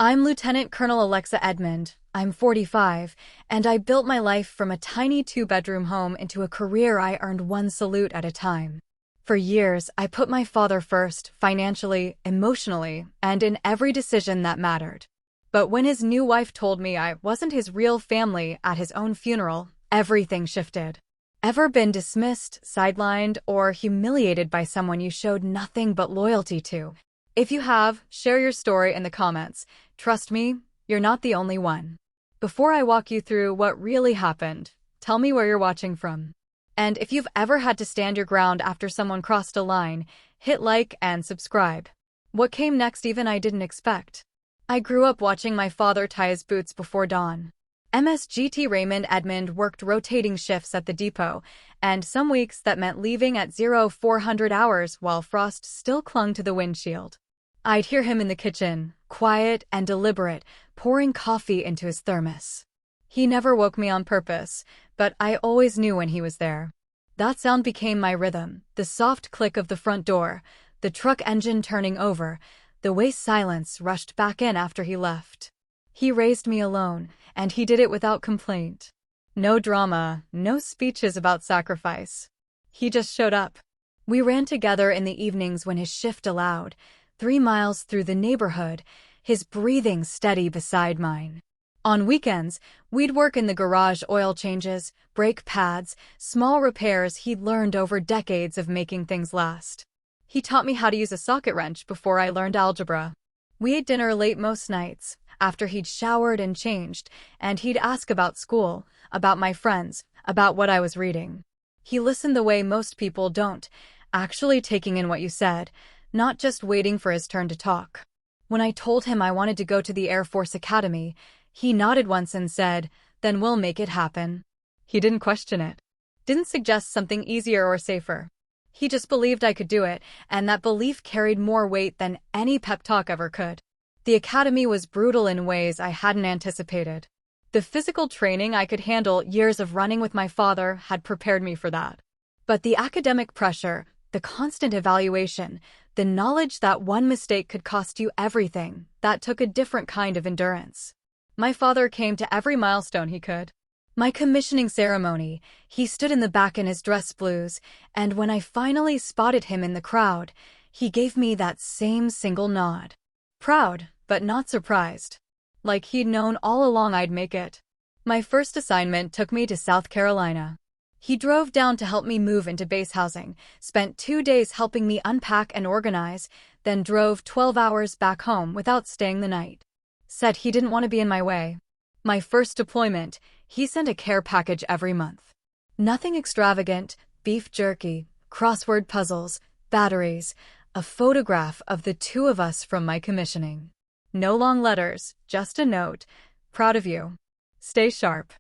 I'm Lieutenant Colonel Alexa Edmond. I'm 45, and I built my life from a tiny two-bedroom home into a career I earned one salute at a time. For years, I put my father first, financially, emotionally, and in every decision that mattered. But when his new wife told me I wasn't his real family at his own funeral, everything shifted. Ever been dismissed, sidelined, or humiliated by someone you showed nothing but loyalty to? If you have, share your story in the comments. Trust me, you're not the only one. Before I walk you through what really happened, tell me where you're watching from. And if you've ever had to stand your ground after someone crossed a line, hit like and subscribe. What came next even I didn't expect. I grew up watching my father tie his boots before dawn. MSGT Raymond Edmond worked rotating shifts at the depot, and some weeks that meant leaving at 0400 hours while frost still clung to the windshield. I'd hear him in the kitchen, quiet and deliberate, pouring coffee into his thermos. He never woke me on purpose, but I always knew when he was there. That sound became my rhythm, the soft click of the front door, the truck engine turning over, the way silence rushed back in after he left. He raised me alone, and he did it without complaint. No drama, no speeches about sacrifice. He just showed up. We ran together in the evenings when his shift allowed, 3 miles through the neighborhood, his breathing steady beside mine. On weekends, we'd work in the garage, oil changes, brake pads, small repairs he'd learned over decades of making things last. He taught me how to use a socket wrench before I learned algebra. We ate dinner late most nights, after he'd showered and changed, and he'd ask about school, about my friends, about what I was reading. He listened the way most people don't, actually taking in what you said, not just waiting for his turn to talk. When I told him I wanted to go to the Air Force Academy, he nodded once and said, "Then we'll make it happen." He didn't question it. Didn't suggest something easier or safer. He just believed I could do it, and that belief carried more weight than any pep talk ever could. The academy was brutal in ways I hadn't anticipated. The physical training I could handle, years of running with my father, had prepared me for that. But the academic pressure, the constant evaluation, the knowledge that one mistake could cost you everything, that took a different kind of endurance. My father came to every milestone he could. My commissioning ceremony, he stood in the back in his dress blues, and when I finally spotted him in the crowd, he gave me that same single nod. Proud, but not surprised. Like he'd known all along I'd make it. My first assignment took me to South Carolina. He drove down to help me move into base housing, spent 2 days helping me unpack and organize, then drove 12 hours back home without staying the night. Said he didn't want to be in my way. My first deployment, he sent a care package every month. Nothing extravagant, beef jerky, crossword puzzles, batteries, a photograph of the two of us from my commissioning. No long letters, just a note. Proud of you. Stay sharp.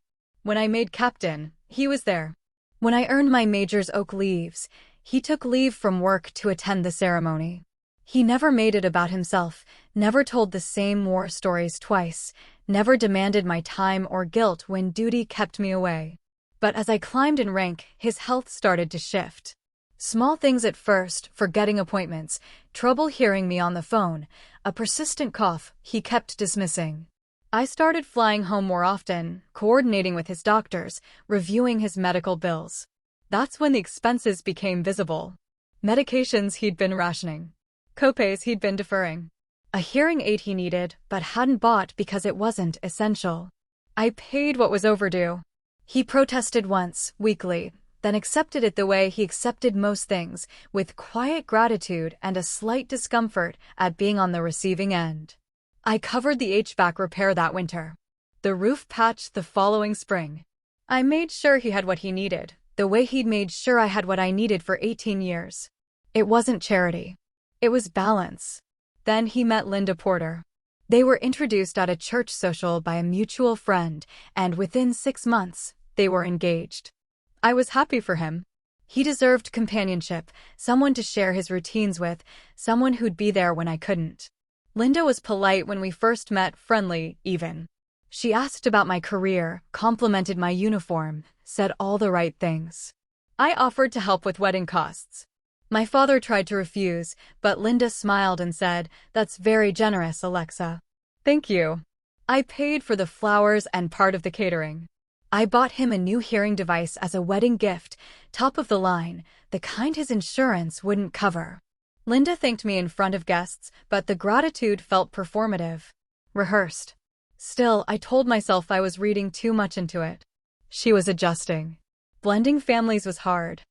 When I made captain, he was there. When I earned my major's oak leaves, he took leave from work to attend the ceremony. He never made it about himself, never told the same war stories twice, never demanded my time or guilt when duty kept me away. But as I climbed in rank, his health started to shift. Small things at first, forgetting appointments, trouble hearing me on the phone, a persistent cough he kept dismissing. I started flying home more often, coordinating with his doctors, reviewing his medical bills. That's when the expenses became visible. Medications he'd been rationing. Copays he'd been deferring. A hearing aid he needed, but hadn't bought because it wasn't essential. I paid what was overdue. He protested once, weekly, then accepted it the way he accepted most things, with quiet gratitude and a slight discomfort at being on the receiving end. I covered the HVAC repair that winter. The roof patch the following spring. I made sure he had what he needed, the way he'd made sure I had what I needed for 18 years. It wasn't charity. It was balance. Then he met Linda Porter. They were introduced at a church social by a mutual friend, and within 6 months, they were engaged. I was happy for him. He deserved companionship, someone to share his routines with, someone who'd be there when I couldn't. Linda was polite when we first met, friendly, even. She asked about my career, complimented my uniform, said all the right things. I offered to help with wedding costs. My father tried to refuse, but Linda smiled and said, "That's very generous, Alexa." Thank you. I paid for the flowers and part of the catering. I bought him a new hearing device as a wedding gift, top of the line, the kind his insurance wouldn't cover. Linda thanked me in front of guests, but the gratitude felt performative, rehearsed. Still, I told myself I was reading too much into it. She was adjusting. Blending families was hard.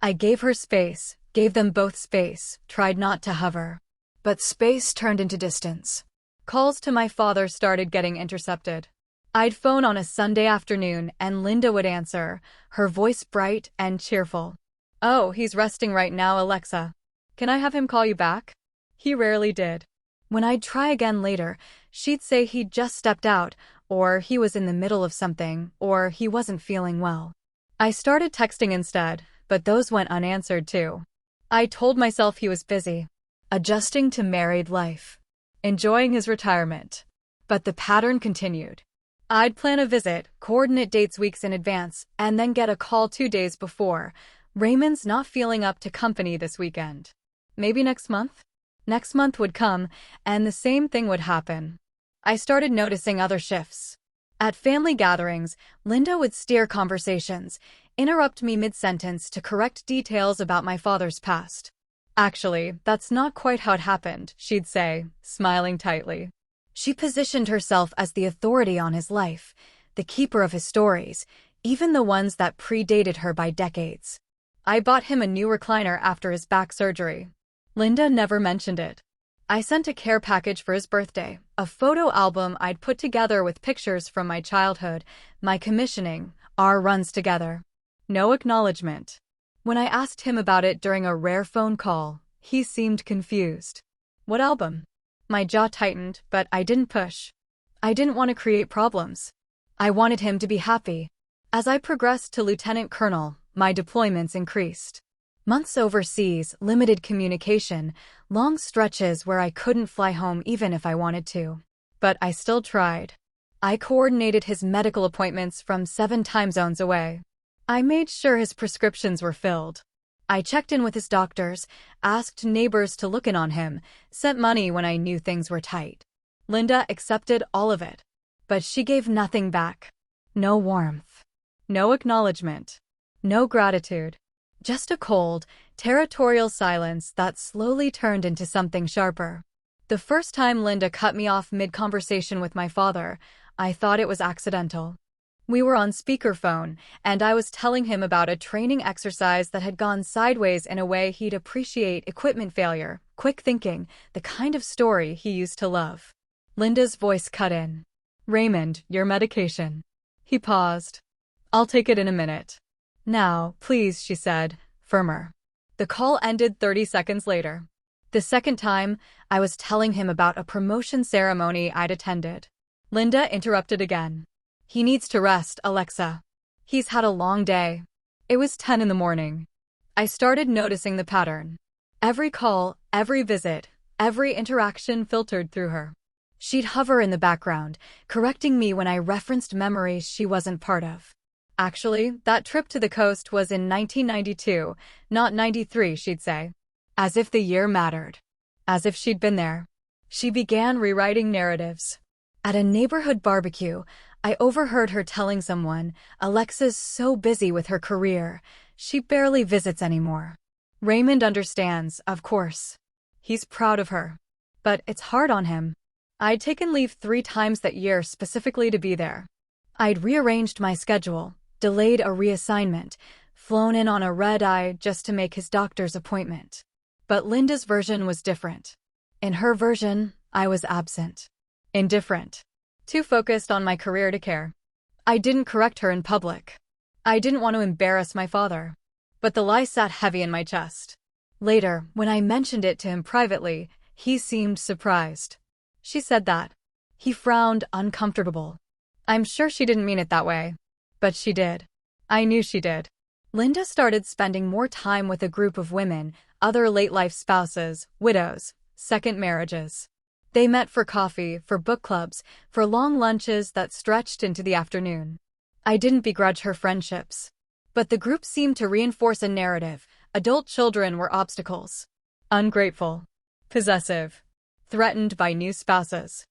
I gave her space, gave them both space, tried not to hover. But space turned into distance. Calls to my father started getting intercepted. I'd phone on a Sunday afternoon and Linda would answer, her voice bright and cheerful. "Oh, he's resting right now, Alexa. Can I have him call you back?" He rarely did. When I'd try again later, she'd say he'd just stepped out, or he was in the middle of something, or he wasn't feeling well. I started texting instead, but those went unanswered too. I told myself he was busy, adjusting to married life, enjoying his retirement. But the pattern continued. I'd plan a visit, coordinate dates weeks in advance, and then get a call 2 days before. "Raymond's not feeling up to company this weekend. Maybe next month?" Next month would come, and the same thing would happen. I started noticing other shifts. At family gatherings, Linda would steer conversations, interrupt me mid-sentence to correct details about my father's past. "Actually, that's not quite how it happened," she'd say, smiling tightly. She positioned herself as the authority on his life, the keeper of his stories, even the ones that predated her by decades. I bought him a new recliner after his back surgery. Linda never mentioned it. I sent a care package for his birthday, a photo album I'd put together with pictures from my childhood, my commissioning, our runs together. No acknowledgement. When I asked him about it during a rare phone call, he seemed confused. "What album?" My jaw tightened, but I didn't push. I didn't want to create problems. I wanted him to be happy. As I progressed to lieutenant colonel, my deployments increased. Months overseas, limited communication, long stretches where I couldn't fly home even if I wanted to. But I still tried. I coordinated his medical appointments from 7 time zones away. I made sure his prescriptions were filled. I checked in with his doctors, asked neighbors to look in on him, sent money when I knew things were tight. Linda accepted all of it. But she gave nothing back. No warmth. No acknowledgement. No gratitude. Just a cold, territorial silence that slowly turned into something sharper. The first time Linda cut me off mid-conversation with my father, I thought it was accidental. We were on speakerphone, and I was telling him about a training exercise that had gone sideways in a way he'd appreciate: equipment failure, quick thinking, the kind of story he used to love. Linda's voice cut in. "Raymond, your medication." He paused. "I'll take it in a minute." "Now, please," she said, firmer. The call ended 30 seconds later. The second time, I was telling him about a promotion ceremony I'd attended. Linda interrupted again. "He needs to rest, Alexa. He's had a long day." It was 10 in the morning. I started noticing the pattern. Every call, every visit, every interaction filtered through her. She'd hover in the background, correcting me when I referenced memories she wasn't part of. "Actually, that trip to the coast was in 1992, not 93, she'd say. As if the year mattered. As if she'd been there. She began rewriting narratives. At a neighborhood barbecue, I overheard her telling someone, "Alexa's so busy with her career, she barely visits anymore." Raymond understands, of course. He's proud of her. But it's hard on him. I'd taken leave 3 times that year specifically to be there. I'd rearranged my schedule, delayed a reassignment, flown in on a red-eye just to make his doctor's appointment. But Linda's version was different. In her version, I was absent. Indifferent. Too focused on my career to care. I didn't correct her in public. I didn't want to embarrass my father. But the lie sat heavy in my chest. Later, when I mentioned it to him privately, he seemed surprised. "She said that." He frowned, uncomfortable. I'm sure she didn't mean it that way. But she did. I knew she did. Linda started spending more time with a group of women, other late-life spouses, widows, second marriages. They met for coffee, for book clubs, for long lunches that stretched into the afternoon. I didn't begrudge her friendships. But the group seemed to reinforce a narrative. Adult children were obstacles. Ungrateful. Possessive. Threatened by new spouses.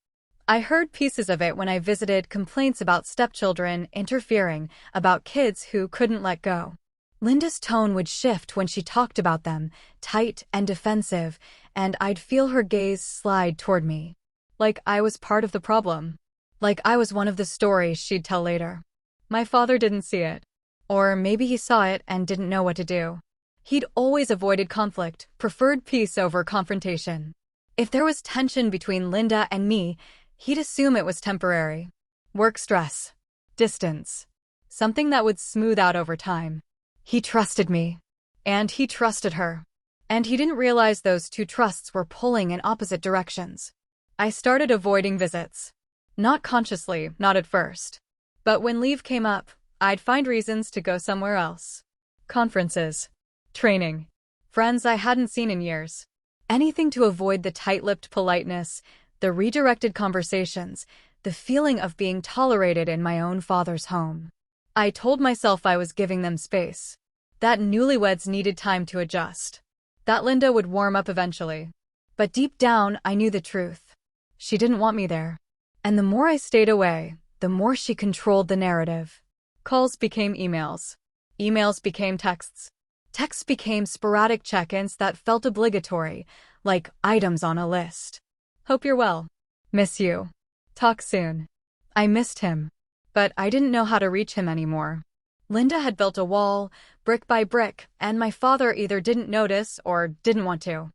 I heard pieces of it when I visited, complaints about stepchildren interfering, about kids who couldn't let go. Linda's tone would shift when she talked about them, tight and defensive, and I'd feel her gaze slide toward me. Like I was part of the problem. Like I was one of the stories she'd tell later. My father didn't see it. Or maybe he saw it and didn't know what to do. He'd always avoided conflict, preferred peace over confrontation. If there was tension between Linda and me, he'd assume it was temporary. Work stress. Distance. Something that would smooth out over time. He trusted me. And he trusted her. And he didn't realize those two trusts were pulling in opposite directions. I started avoiding visits. Not consciously, not at first. But when leave came up, I'd find reasons to go somewhere else. Conferences. Training. Friends I hadn't seen in years. Anything to avoid the tight-lipped politeness, the redirected conversations, the feeling of being tolerated in my own father's home. I told myself I was giving them space. That newlyweds needed time to adjust. That Linda would warm up eventually. But deep down, I knew the truth. She didn't want me there. And the more I stayed away, the more she controlled the narrative. Calls became emails. Emails became texts. Texts became sporadic check-ins that felt obligatory, like items on a list. Hope you're well. Miss you. Talk soon. I missed him. But I didn't know how to reach him anymore. Linda had built a wall, brick by brick, and my father either didn't notice or didn't want to.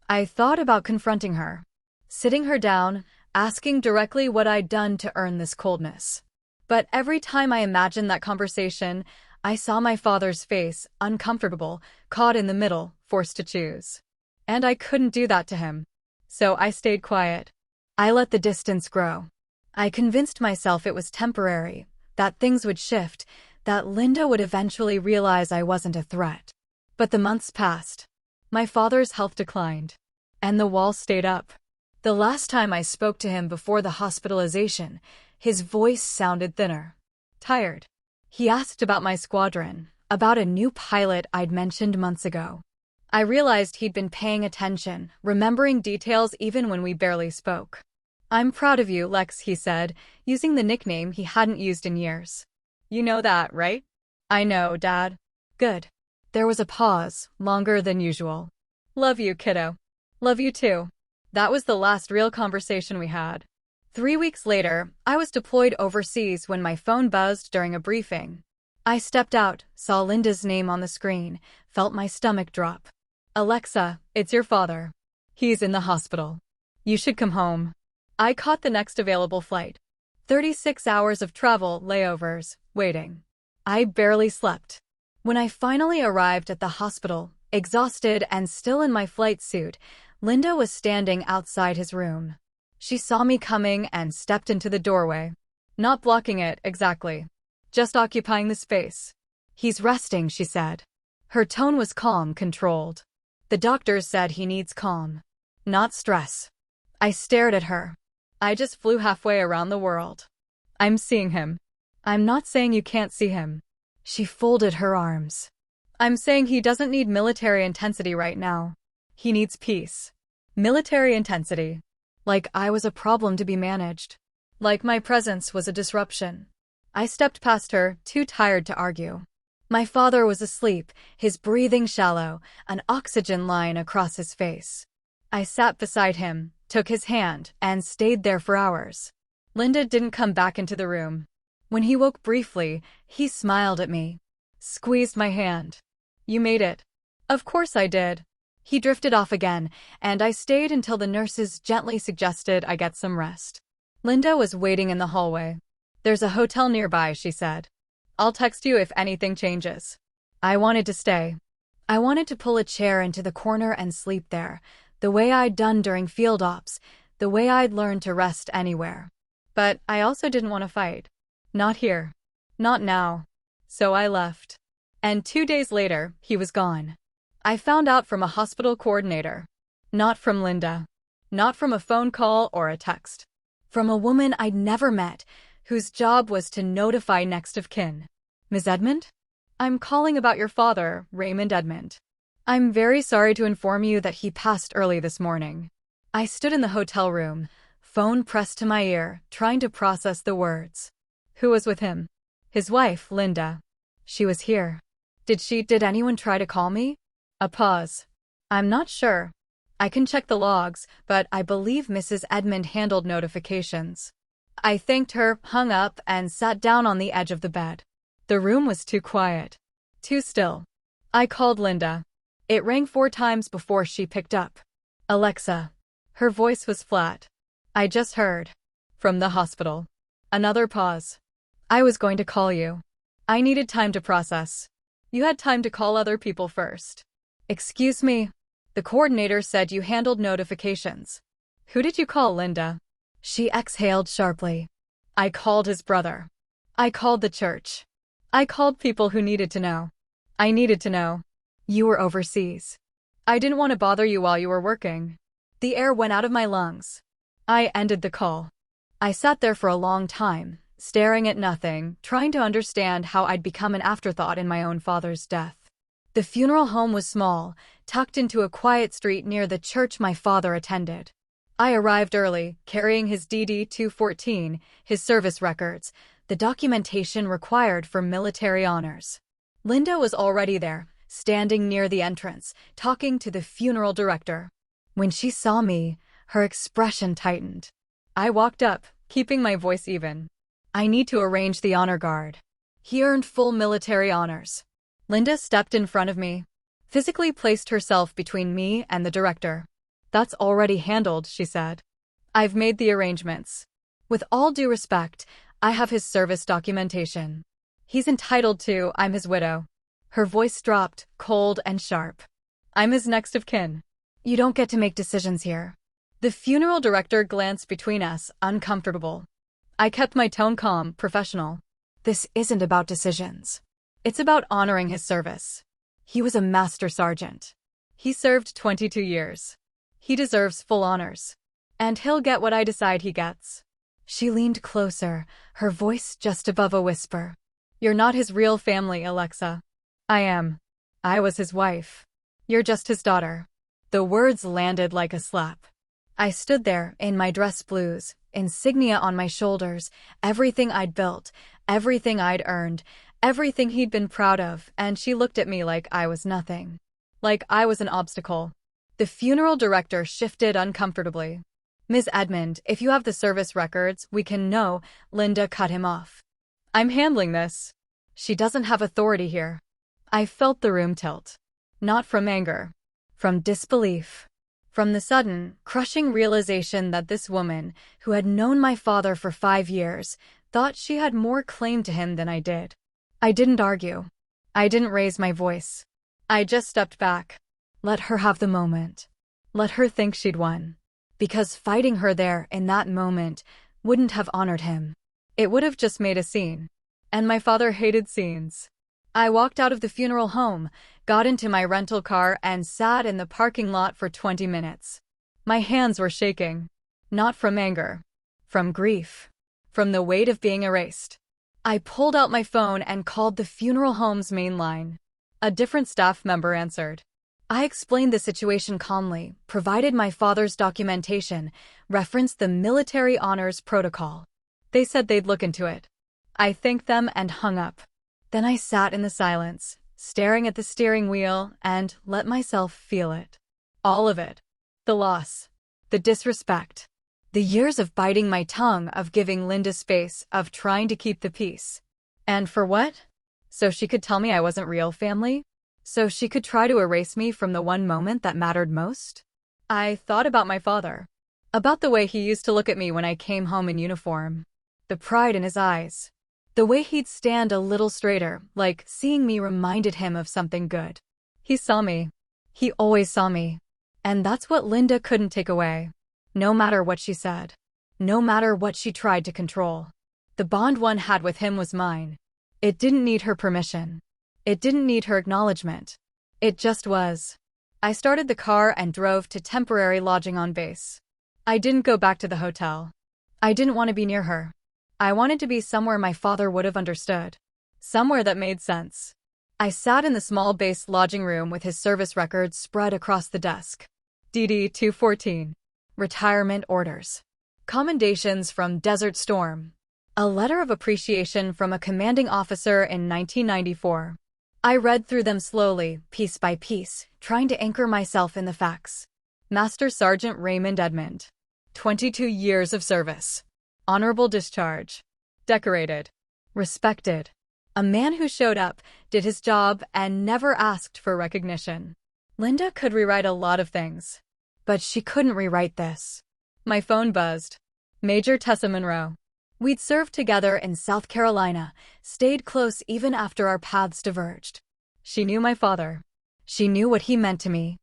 I thought about confronting her. Sitting her down, asking directly what I'd done to earn this coldness. But every time I imagined that conversation, I saw my father's face, uncomfortable, caught in the middle, forced to choose. And I couldn't do that to him. So I stayed quiet. I let the distance grow. I convinced myself it was temporary, that things would shift, that Linda would eventually realize I wasn't a threat. But the months passed. My father's health declined. And the wall stayed up. The last time I spoke to him before the hospitalization, his voice sounded thinner. Tired. He asked about my squadron, about a new pilot I'd mentioned months ago. I realized he'd been paying attention, remembering details even when we barely spoke. I'm proud of you, Lex, he said, using the nickname he hadn't used in years. You know that, right? I know, Dad. Good. There was a pause, longer than usual. Love you, kiddo. Love you too. That was the last real conversation we had. 3 weeks later, I was deployed overseas when my phone buzzed during a briefing. I stepped out, saw Linda's name on the screen, felt my stomach drop. Alexa, it's your father. He's in the hospital. You should come home. I caught the next available flight. 36 hours of travel, layovers, waiting. I barely slept. When I finally arrived at the hospital, exhausted and still in my flight suit, Linda was standing outside his room. She saw me coming and stepped into the doorway. Not blocking it, exactly. Just occupying the space. He's resting, she said. Her tone was calm, controlled. The doctors said he needs calm. Not stress. I stared at her. I just flew halfway around the world. I'm seeing him. I'm not saying you can't see him. She folded her arms. I'm saying he doesn't need military intensity right now. He needs peace. Military intensity. Like I was a problem to be managed. Like my presence was a disruption. I stepped past her, too tired to argue. My father was asleep, his breathing shallow, an oxygen line across his face. I sat beside him, took his hand, and stayed there for hours. Linda didn't come back into the room. When he woke briefly, he smiled at me. Squeezed my hand. You made it. Of course I did. He drifted off again, and I stayed until the nurses gently suggested I get some rest. Linda was waiting in the hallway. There's a hotel nearby, she said. I'll text you if anything changes. I wanted to stay. I wanted to pull a chair into the corner and sleep there, the way I'd done during field ops, the way I'd learned to rest anywhere. But I also didn't want to fight. Not here. Not now. So I left. And 2 days later, he was gone. I found out from a hospital coordinator. Not from Linda. Not from a phone call or a text. From a woman I'd never met, whose job was to notify next of kin. Ms. Edmond? I'm calling about your father, Raymond Edmond. I'm very sorry to inform you that he passed early this morning. I stood in the hotel room, phone pressed to my ear, trying to process the words. Who was with him? His wife, Linda. She was here. Did anyone try to call me? A pause. I'm not sure. I can check the logs, but I believe Mrs. Edmond handled notifications. I thanked her, hung up, and sat down on the edge of the bed. The room was too quiet. Too still. I called Linda. It rang 4 times before she picked up. Alexa. Her voice was flat. I just heard. From the hospital. Another pause. I was going to call you. I needed time to process. You had time to call other people first. Excuse me. The coordinator said you handled notifications. Who did you call, Linda? She exhaled sharply. I called his brother. I called the church. I called people who needed to know. I needed to know. You were overseas. I didn't want to bother you while you were working. The air went out of my lungs. I ended the call. I sat there for a long time, staring at nothing, trying to understand how I'd become an afterthought in my own father's death. The funeral home was small, tucked into a quiet street near the church my father attended. I arrived early, carrying his DD-214, his service records, the documentation required for military honors. Linda was already there, standing near the entrance, talking to the funeral director. When she saw me, her expression tightened. I walked up, keeping my voice even. I need to arrange the honor guard. He earned full military honors. Linda stepped in front of me, physically placed herself between me and the director. That's already handled, she said. I've made the arrangements. With all due respect, I have his service documentation. He's entitled to, I'm his widow. Her voice dropped, cold and sharp. I'm his next of kin. You don't get to make decisions here. The funeral director glanced between us, uncomfortable. I kept my tone calm, professional. This isn't about decisions. It's about honoring his service. He was a master sergeant. He served 22 years. He deserves full honors. And he'll get what I decide he gets. She leaned closer, her voice just above a whisper. You're not his real family, Alexa. I am. I was his wife. You're just his daughter. The words landed like a slap. I stood there, in my dress blues, insignia on my shoulders, everything I'd built, everything I'd earned, everything he'd been proud of, and she looked at me like I was nothing. Like I was an obstacle. The funeral director shifted uncomfortably. Ms. Edmond, if you have the service records, we can know. Linda cut him off. I'm handling this. She doesn't have authority here. I felt the room tilt. Not from anger. From disbelief. From the sudden, crushing realization that this woman, who had known my father for 5 years, thought she had more claim to him than I did. I didn't argue. I didn't raise my voice. I just stepped back. Let her have the moment. Let her think she'd won. Because fighting her there in that moment wouldn't have honored him. It would have just made a scene. And my father hated scenes. I walked out of the funeral home, got into my rental car, and sat in the parking lot for 20 minutes. My hands were shaking. Not from anger. From grief. From the weight of being erased. I pulled out my phone and called the funeral home's main line. A different staff member answered. I explained the situation calmly, provided my father's documentation, referenced the military honors protocol. They said they'd look into it. I thanked them and hung up. Then I sat in the silence, staring at the steering wheel, and let myself feel it. All of it. The loss. The disrespect. The years of biting my tongue, of giving Linda space, of trying to keep the peace. And for what? So she could tell me I wasn't real family? So she could try to erase me from the one moment that mattered most? I thought about my father. About the way he used to look at me when I came home in uniform. The pride in his eyes. The way he'd stand a little straighter, like seeing me reminded him of something good. He saw me. He always saw me. And that's what Linda couldn't take away. No matter what she said. No matter what she tried to control. The bond one had with him was mine. It didn't need her permission. It didn't need her acknowledgement. It just was. I started the car and drove to temporary lodging on base. I didn't go back to the hotel. I didn't want to be near her. I wanted to be somewhere my father would have understood. Somewhere that made sense. I sat in the small base lodging room with his service records spread across the desk. DD-214. Retirement orders. Commendations from Desert Storm. A letter of appreciation from a commanding officer in 1994. I read through them slowly, piece by piece, trying to anchor myself in the facts. Master Sergeant Raymond Edmund. 22 years of service. Honorable discharge. Decorated. Respected. A man who showed up, did his job, and never asked for recognition. Linda could rewrite a lot of things, but she couldn't rewrite this. My phone buzzed. Major Tessa Monroe. We'd served together in South Carolina, stayed close even after our paths diverged. She knew my father. She knew what he meant to me.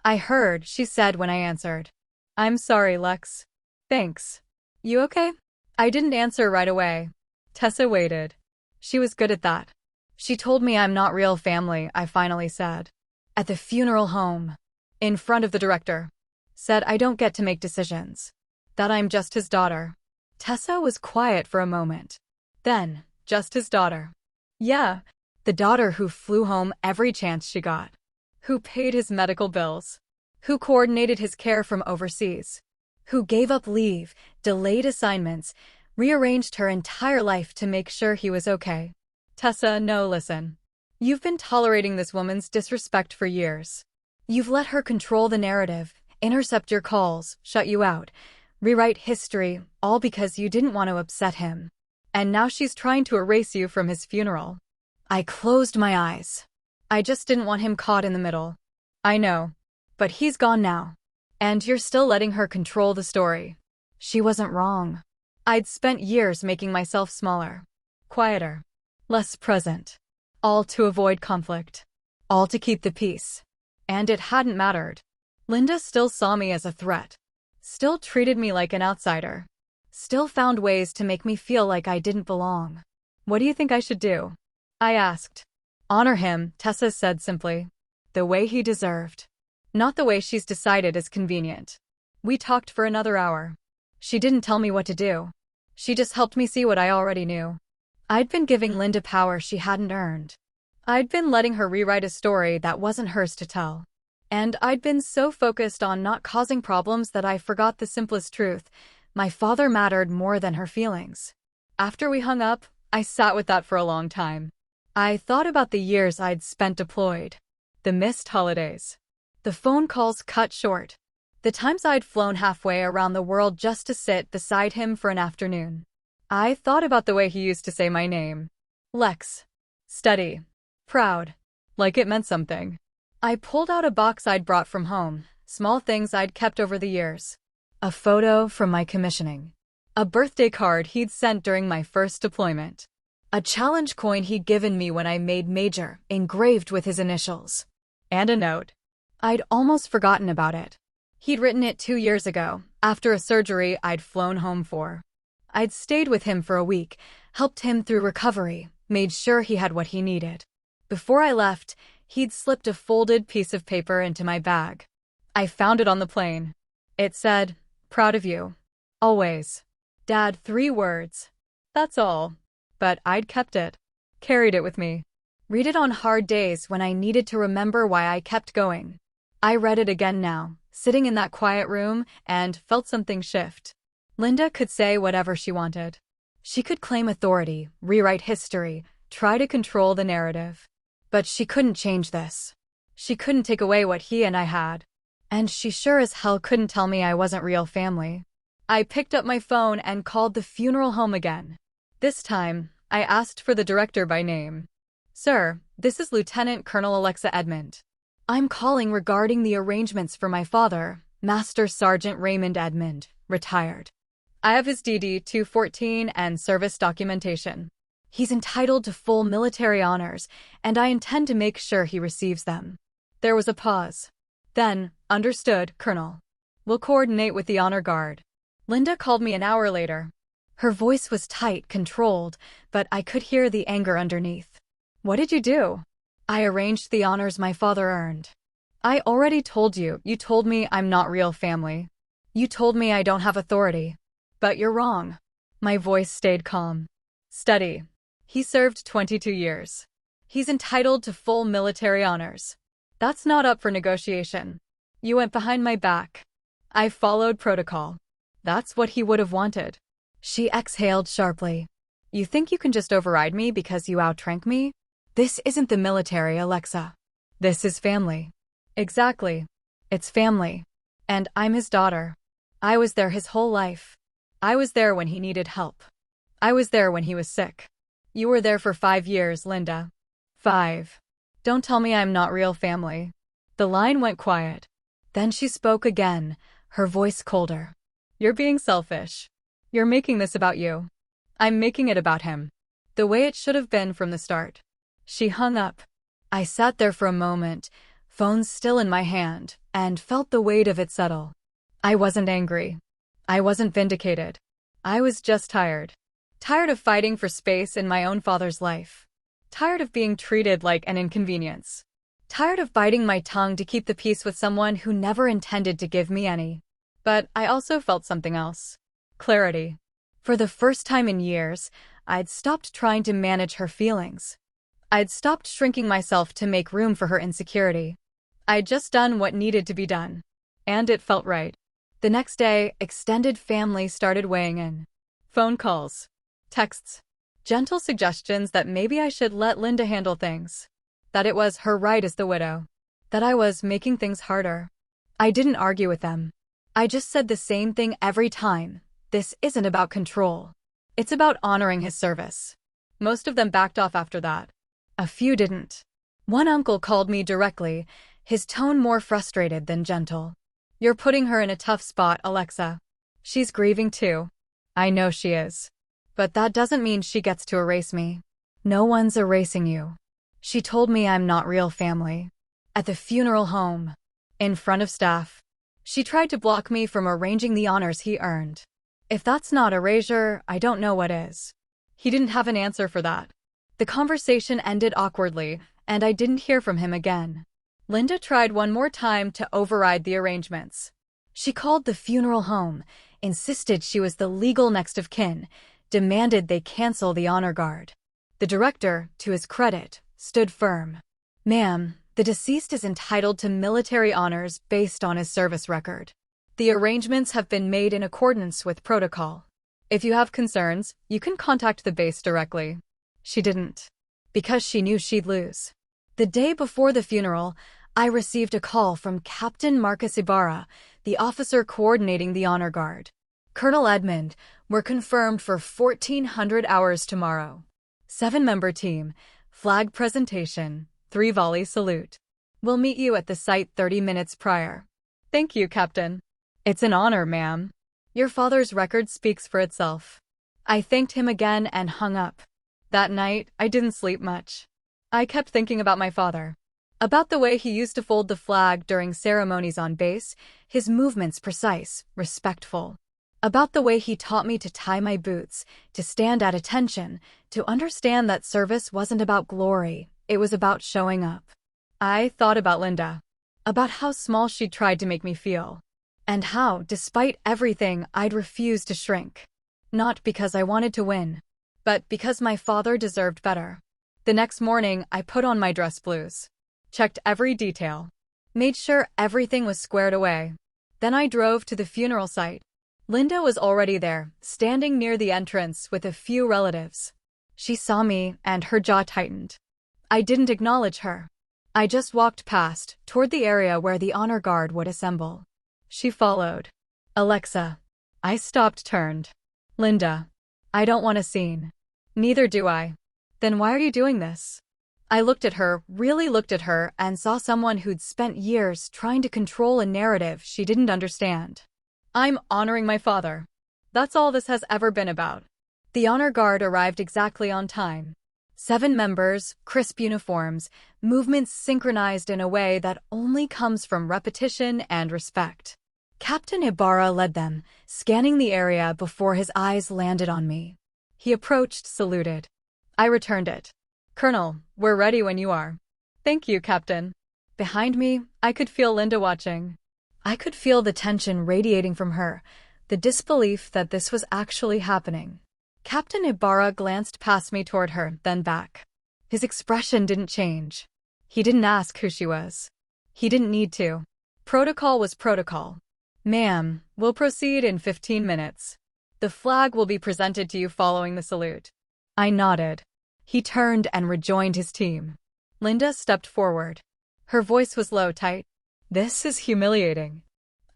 I heard, she said when I answered. I'm sorry, Lex. Thanks. You okay? I didn't answer right away. Tessa waited. She was good at that. She told me I'm not real family, I finally said. At the funeral home. In front of the director. Said I don't get to make decisions. That I'm just his daughter. Tessa was quiet for a moment. Then, just his daughter. Yeah, the daughter who flew home every chance she got. Who paid his medical bills. Who coordinated his care from overseas. Who gave up leave, delayed assignments, rearranged her entire life to make sure he was okay. Tessa, no, listen. You've been tolerating this woman's disrespect for years. You've let her control the narrative, intercept your calls, shut you out, rewrite history, all because you didn't want to upset him. And now she's trying to erase you from his funeral. I closed my eyes. I just didn't want him caught in the middle. I know. But he's gone now. And you're still letting her control the story. She wasn't wrong. I'd spent years making myself smaller, quieter, less present. All to avoid conflict. All to keep the peace. And it hadn't mattered. Linda still saw me as a threat. Still treated me like an outsider. Still found ways to make me feel like I didn't belong. What do you think I should do? I asked. Honor him, Tessa said simply. The way he deserved. Not the way she's decided is convenient. We talked for another hour. She didn't tell me what to do. She just helped me see what I already knew. I'd been giving Linda power she hadn't earned. I'd been letting her rewrite a story that wasn't hers to tell. And I'd been so focused on not causing problems that I forgot the simplest truth. My father mattered more than her feelings. After we hung up, I sat with that for a long time. I thought about the years I'd spent deployed. The missed holidays. The phone calls cut short. The times I'd flown halfway around the world just to sit beside him for an afternoon. I thought about the way he used to say my name. Lex. Steady. Proud. Like it meant something. I pulled out a box I'd brought from home, small things I'd kept over the years. A photo from my commissioning. A birthday card he'd sent during my first deployment. A challenge coin he'd given me when I made major, engraved with his initials. And a note. I'd almost forgotten about it. He'd written it 2 years ago, after a surgery I'd flown home for. I'd stayed with him for a week, helped him through recovery, made sure he had what he needed. Before I left, he'd slipped a folded piece of paper into my bag. I found it on the plane. It said, proud of you. Always. Dad, 3 words. That's all. But I'd kept it. Carried it with me. Read it on hard days when I needed to remember why I kept going. I read it again now, sitting in that quiet room, and felt something shift. Linda could say whatever she wanted. She could claim authority, rewrite history, try to control the narrative. But she couldn't change this. She couldn't take away what he and I had. And she sure as hell couldn't tell me I wasn't real family. I picked up my phone and called the funeral home again. This time, I asked for the director by name. Sir, this is Lieutenant Colonel Alexa Edmund. I'm calling regarding the arrangements for my father, Master Sergeant Raymond Edmund, retired. I have his DD-214 and service documentation. He's entitled to full military honors, and I intend to make sure he receives them. There was a pause. Then, understood, Colonel. We'll coordinate with the honor guard. Linda called me an hour later. Her voice was tight, controlled, but I could hear the anger underneath. What did you do? I arranged the honors my father earned. I already told you. You told me I'm not real family. You told me I don't have authority. But you're wrong. My voice stayed calm. Steady. He served 22 years. He's entitled to full military honors. That's not up for negotiation. You went behind my back. I followed protocol. That's what he would have wanted. She exhaled sharply. You think you can just override me because you outrank me? This isn't the military, Alexa. This is family. Exactly. It's family. And I'm his daughter. I was there his whole life. I was there when he needed help. I was there when he was sick. You were there for 5 years, Linda. 5. Don't tell me I'm not real family. The line went quiet. Then she spoke again, her voice colder. You're being selfish. You're making this about you. I'm making it about him. The way it should have been from the start. She hung up. I sat there for a moment, phone still in my hand, and felt the weight of it settle. I wasn't angry. I wasn't vindicated. I was just tired. Tired of fighting for space in my own father's life. Tired of being treated like an inconvenience. Tired of biting my tongue to keep the peace with someone who never intended to give me any. But I also felt something else. Clarity. For the first time in years, I'd stopped trying to manage her feelings. I'd stopped shrinking myself to make room for her insecurity. I'd just done what needed to be done. And it felt right. The next day, extended family started weighing in. Phone calls. Texts. Gentle suggestions that maybe I should let Linda handle things. That it was her right as the widow. That I was making things harder. I didn't argue with them. I just said the same thing every time. This isn't about control. It's about honoring his service. Most of them backed off after that. A few didn't. One uncle called me directly, his tone more frustrated than gentle. You're putting her in a tough spot, Alexa. She's grieving too. I know she is. But that doesn't mean she gets to erase me. No one's erasing you. She told me I'm not real family. At the funeral home. In front of staff. She tried to block me from arranging the honors he earned. If that's not erasure, I don't know what is. He didn't have an answer for that. The conversation ended awkwardly, and I didn't hear from him again. Linda tried one more time to override the arrangements. She called the funeral home, insisted she was the legal next of kin, demanded they cancel the honor guard. The director, to his credit, stood firm. Ma'am, the deceased is entitled to military honors based on his service record. The arrangements have been made in accordance with protocol. If you have concerns, you can contact the base directly. She didn't. Because she knew she'd lose. The day before the funeral, I received a call from Captain Marcus Ibarra, the officer coordinating the honor guard. Colonel Edmund, we're confirmed for 1,400 hours tomorrow. 7-member team, flag presentation, 3-volley salute. We'll meet you at the site 30 minutes prior. Thank you, Captain. It's an honor, ma'am. Your father's record speaks for itself. I thanked him again and hung up. That night, I didn't sleep much. I kept thinking about my father. About the way he used to fold the flag during ceremonies on base, his movements precise, respectful. About the way he taught me to tie my boots, to stand at attention, to understand that service wasn't about glory, it was about showing up. I thought about Linda. About how small she'd tried to make me feel. And how, despite everything, I'd refused to shrink. Not because I wanted to win, but because my father deserved better. The next morning, I put on my dress blues. Checked every detail. Made sure everything was squared away. Then I drove to the funeral site. Linda was already there, standing near the entrance with a few relatives. She saw me, and her jaw tightened. I didn't acknowledge her. I just walked past, toward the area where the honor guard would assemble. She followed. Alexa. I stopped, turned. Linda. I don't want a scene. Neither do I. Then why are you doing this? I looked at her, really looked at her, and saw someone who'd spent years trying to control a narrative she didn't understand. I'm honoring my father. That's all this has ever been about. The honor guard arrived exactly on time. 7 members, crisp uniforms, movements synchronized in a way that only comes from repetition and respect. Captain Ibarra led them, scanning the area before his eyes landed on me. He approached, saluted. I returned it. Colonel, we're ready when you are. Thank you, Captain. Behind me, I could feel Linda watching. I could feel the tension radiating from her, the disbelief that this was actually happening. Captain Ibarra glanced past me toward her, then back. His expression didn't change. He didn't ask who she was. He didn't need to. Protocol was protocol. Ma'am, we'll proceed in 15 minutes. The flag will be presented to you following the salute. I nodded. He turned and rejoined his team. Linda stepped forward. Her voice was low, tight. This is humiliating.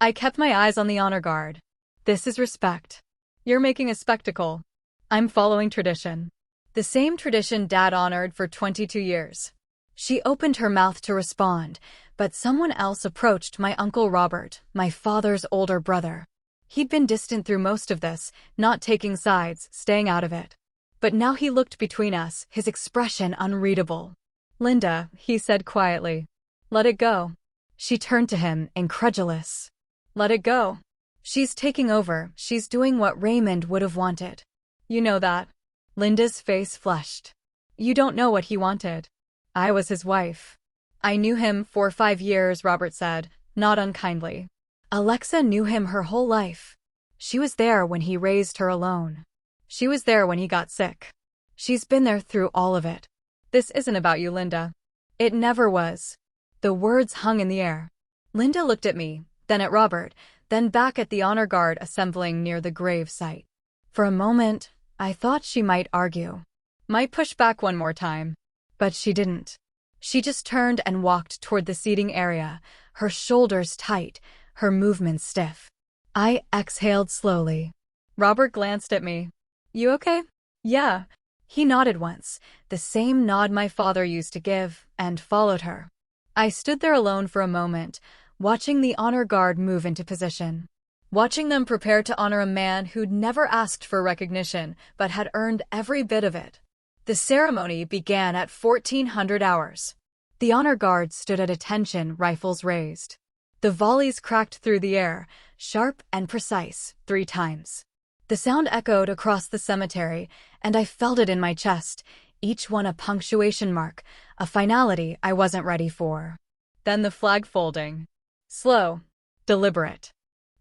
I kept my eyes on the honor guard. This is respect. You're making a spectacle. I'm following tradition. The same tradition Dad honored for 22 years. She opened her mouth to respond, but someone else approached my Uncle Robert, my father's older brother. He'd been distant through most of this, not taking sides, staying out of it. But now he looked between us, his expression unreadable. Linda, he said quietly. Let it go. She turned to him, incredulous. Let it go. She's taking over, she's doing what Raymond would have wanted. You know that. Linda's face flushed. You don't know what he wanted. I was his wife. I knew him for 5 years, Robert said, not unkindly. Alexa knew him her whole life. She was there when he raised her alone. She was there when he got sick. She's been there through all of it. This isn't about you, Linda. It never was. The words hung in the air. Linda looked at me, then at Robert, then back at the honor guard assembling near the grave site. For a moment, I thought she might argue. Might push back one more time. But she didn't. She just turned and walked toward the seating area, her shoulders tight, her movements stiff. I exhaled slowly. Robert glanced at me. You okay? Yeah. He nodded once, the same nod my father used to give, and followed her. I stood there alone for a moment, watching the honor guard move into position. Watching them prepare to honor a man who'd never asked for recognition, but had earned every bit of it. The ceremony began at 1400 hours. The honor guard stood at attention, rifles raised. The volleys cracked through the air, sharp and precise, 3 times. The sound echoed across the cemetery, and I felt it in my chest, each one a punctuation mark, a finality I wasn't ready for. Then the flag folding. Slow, deliberate.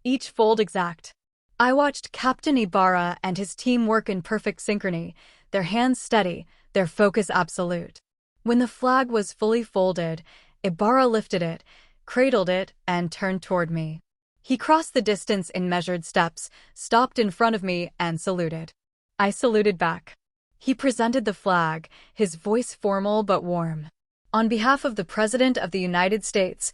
Each fold exact. I watched Captain Ibarra and his team work in perfect synchrony, their hands steady, their focus absolute. When the flag was fully folded, Ibarra lifted it, cradled it, and turned toward me. He crossed the distance in measured steps, stopped in front of me, and saluted. I saluted back. He presented the flag, his voice formal but warm. On behalf of the President of the United States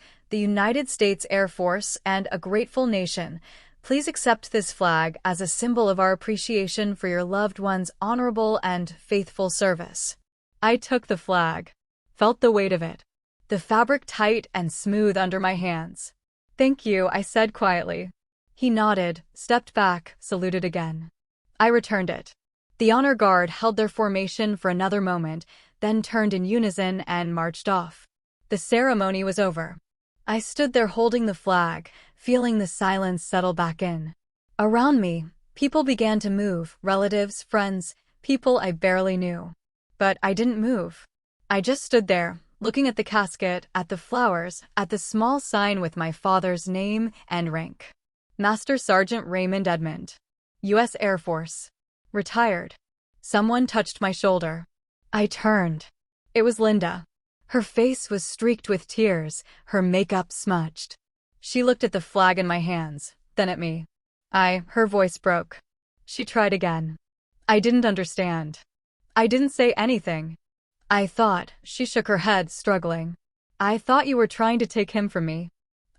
Air Force, and a grateful nation, please accept this flag as a symbol of our appreciation for your loved one's honorable and faithful service. I took the flag, felt the weight of it, the fabric tight and smooth under my hands. Thank you, I said quietly. He nodded, stepped back, saluted again. I returned it. The honor guard held their formation for another moment, then turned in unison and marched off. The ceremony was over. I stood there holding the flag, feeling the silence settle back in. Around me, people began to move, relatives, friends, people I barely knew. But I didn't move. I just stood there, looking at the casket, at the flowers, at the small sign with my father's name and rank. Master Sergeant Raymond Edmond. U.S. Air Force. Retired. Someone touched my shoulder. I turned. It was Linda. Her face was streaked with tears, her makeup smudged. She looked at the flag in my hands, then at me. Her voice broke. She tried again. I didn't understand. I didn't say anything. I thought, she shook her head, struggling. I thought you were trying to take him from me.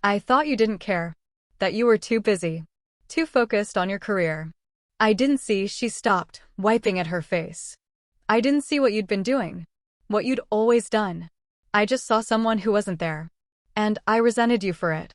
I thought you didn't care. That you were too busy. Too focused on your career. I didn't see, she stopped, wiping at her face. I didn't see what you'd been doing. What you'd always done. I just saw someone who wasn't there. And I resented you for it.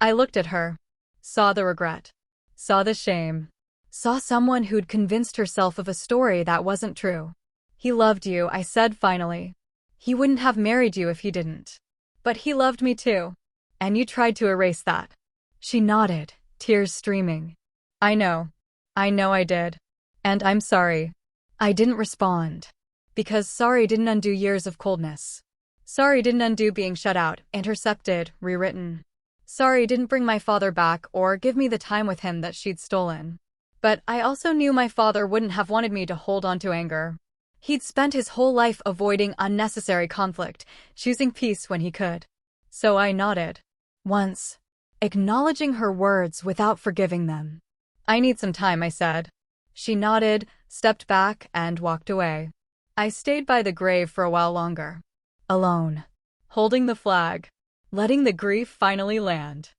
I looked at her. Saw the regret. Saw the shame. Saw someone who'd convinced herself of a story that wasn't true. He loved you, I said finally. He wouldn't have married you if he didn't. But he loved me too. And you tried to erase that. She nodded, tears streaming. I know. I know I did. And I'm sorry. I didn't respond. Because sorry didn't undo years of coldness. Sorry didn't undo being shut out, intercepted, rewritten. Sorry didn't bring my father back or give me the time with him that she'd stolen. But I also knew my father wouldn't have wanted me to hold on to anger. He'd spent his whole life avoiding unnecessary conflict, choosing peace when he could. So I nodded. Once. acknowledging her words without forgiving them. "I need some time," I said. She nodded, stepped back, and walked away. I stayed by the grave for a while longer. Alone. Holding the flag. Letting the grief finally land.